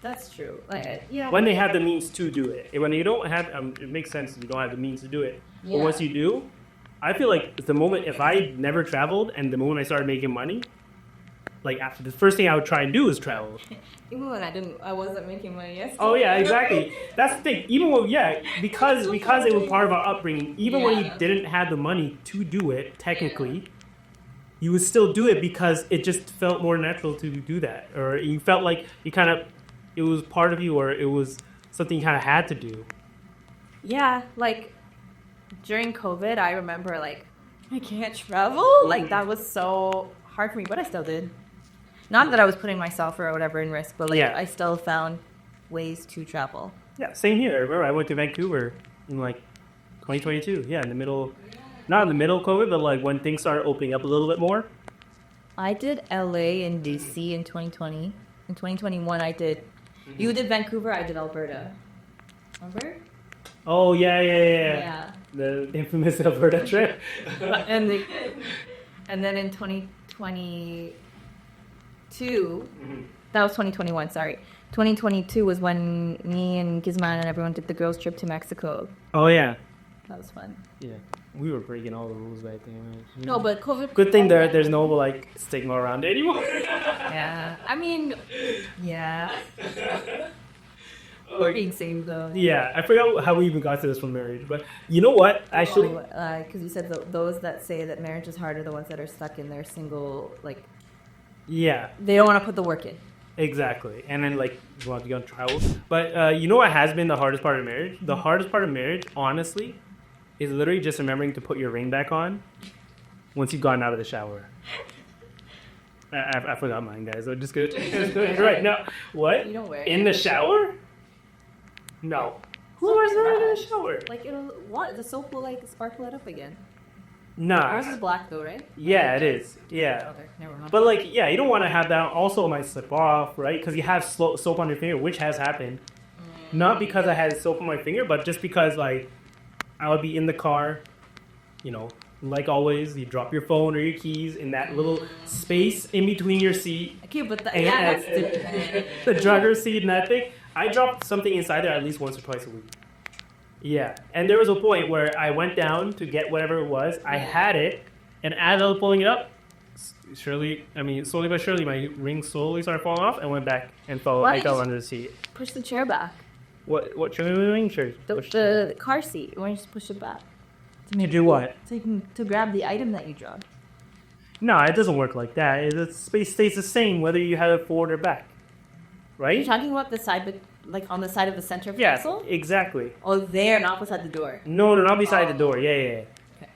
That's true. Like, yeah. When they have the means to do it. When you don't have, it makes sense if you don't have the means to do it. Yeah. But once you do, I feel like the moment, if I never traveled and the moment I started making money, like after the first thing I would try and do is travel. Even when I wasn't making money yesterday. Oh yeah, exactly. That's the thing. Even when because it was part of our upbringing. Even when you didn't have the money to do it, technically, you would still do it because it just felt more natural to do that, or you felt like it was part of you, or it was something you kind of had to do. Yeah, like during COVID, I remember like I can't travel. Like that was so hard for me, but I still did. Not that I was putting myself or whatever in risk, but like I still found ways to travel. Yeah, same here. I remember I went to Vancouver in like 2022. Yeah, in the middle, not in the middle of COVID, but like when things started opening up a little bit more. I did LA and DC in 2020. In 2021, I did. You did Vancouver. I did Alberta. Remember? Oh yeah. The infamous Alberta trip. and then in 2022, that was 2021, sorry. 2022 was when me and Gizman and everyone did the girls' trip to Mexico. Oh, yeah. That was fun. Yeah. We were breaking all the rules back then. No, but COVID... Good thing there's no, like, stigma around it anymore. Yeah. I mean, yeah. We're being safe, though. Yeah. I forgot how we even got to this from marriage. But you know what? Actually... Because you said those that say that marriage is hard are the ones that are stuck in their single, like... Yeah. They don't want to put the work in. Exactly. And then, like, you want to go on travel. But you know what has been the hardest part of marriage? The hardest part of marriage, honestly, is literally just remembering to put your ring back on once you've gotten out of the shower. I forgot mine, guys. I'm just going to... Right, no. What? You don't wear it. In the shower? No. Who wears that in the shower? Like, the soap will, like, sparkle it up again. Nah. Ours is black though, right? Yeah, it is. Yeah. Okay, never mind. But like, yeah, you don't want to have that. Also, it might slip off, right? Because you have soap on your finger, which has happened. Not because I had soap on my finger, but just because like I would be in the car, you know, like always, you drop your phone or your keys in that little space in between your seat. Okay, but that's the driver's seat and that thing. I dropped something inside there at least once or twice a week. Yeah, and there was a point where I went down to get whatever it was. I had it, and as I was pulling it up, slowly but surely, my ring slowly started falling off and went back and I fell under the seat. Push the chair back. What ring chair? The car seat. Why don't you just push it back? To do what? To grab the item that you dropped. No, it doesn't work like that. The space stays the same whether you have it forward or back. You're Right? talking about the side, but like on the side of the center Yeah, console? exactly. Oh, there, not beside the door. No, not beside the door. Yeah. Okay.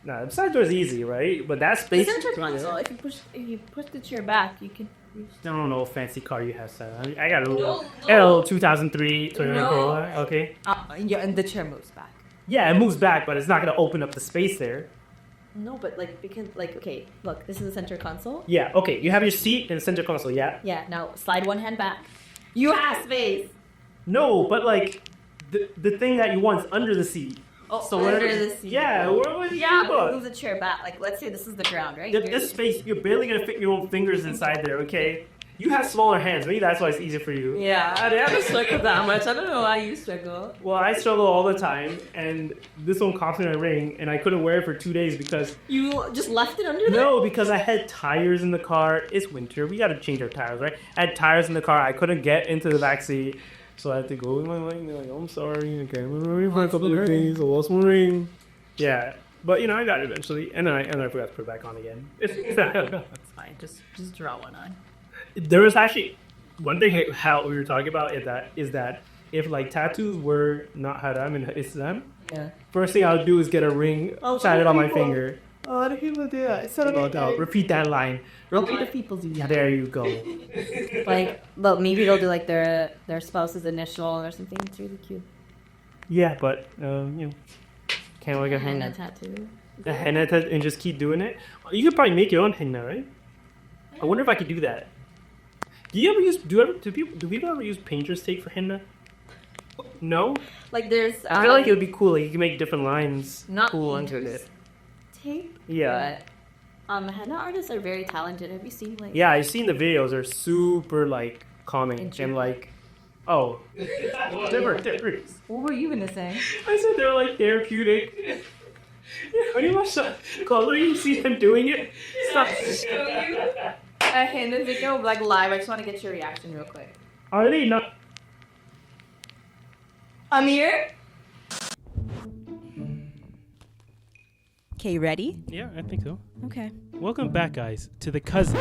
No, beside the door is easy, right? But that The space. center console. If you push the chair back, you can. I don't know what fancy car you have, Sarah. I got a little 2003 Toyota No. Corolla. Okay. Yeah, and the chair moves back. Yeah, it moves back, but it's not gonna open up the space there. No, but like because like okay, look, this is the center console. Yeah. Okay. You have your seat and center console. Yeah. Yeah. Now slide one hand back. You have space. No, but like the thing that you want is under the seat. Oh, So under whatever- the seat. Yeah. What are you Yeah, talking but about? move the chair back. Like let's say this is the ground, right? This space, you're barely gonna fit your own fingers inside there. Okay. You have smaller hands. Maybe that's why it's easier for you. Yeah, I haven't struggled that much. I don't know why you struggle. Well, I struggle all the time, and this one cost me a ring, and I couldn't wear it for 2 days because You just left it under there? no, because I had tires in the car. It's winter. We gotta change our tires, right? I had tires in the car. I couldn't get into the back seat, so I had to go with my line. They're like, "Oh, I'm sorry. Okay, I'm sorry for a couple of days. I lost my ring." Yeah, but you know, I got it eventually, and then I forgot to put it back on again. It's That's fine. Just draw one on. There was actually one thing how we were talking about is that if like tattoos were not haram and Islam, Yeah. first thing I'll do is get a ring Oh, tatted on my people- finger. A lot of people do that. I'll repeat that line. Repeat the people do Yeah, that. there you go. Like, look, maybe they'll do like their spouse's initial or something. It's really cute. Yeah, but you know, can't like a Henna henna. tattoo. A henna and just keep doing it. You could probably make your own henna, right? I wonder if I could do that. Do you ever use do people ever use painter's tape for henna? No. Like there's I feel like it would be cool. Like you can make different lines Not cool into painter's it. tape. Yeah. But henna artists are very talented. Have you seen like? Yeah, I've seen the videos. They're super like calming Intriguing. and like, oh, different. What were you gonna say? I said they're like therapeutic. When you watch the color, you see them doing it. Stop. A henna video like live. I just want to get your reaction real quick. Are they not? Amir. Okay, ready? Yeah, I think so. Okay. Welcome back, guys, to the cousin.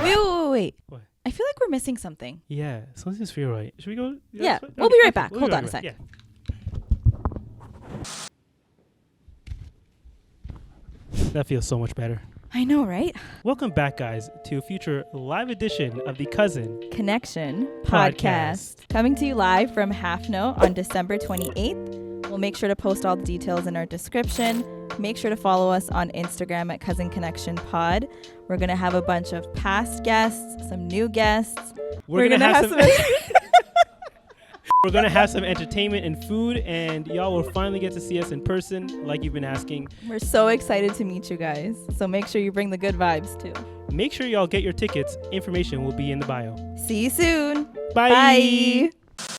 Wait. What? I feel like we're missing something. Yeah, something doesn't feel right. Should we go? Yeah, Okay, we'll be right okay, back. we'll Hold be on a right sec. back. Yeah. That feels so much better. I know, right? Welcome back, guys, to a future live edition of the Cousin. Connection Podcast. podcast. Coming to you live from Half Note on December 28th. We'll make sure to post all the details in our description. Make sure to follow us on Instagram at Cousin Connection Pod. We're going to have a bunch of past guests, some new guests. We're gonna have some. some We're gonna have some entertainment and food, and y'all will finally get to see us in person, like you've been asking. We're so excited to meet you guys. So make sure you bring the good vibes too. Make sure y'all get your tickets. Information will be in the bio. See you soon. Bye. Bye.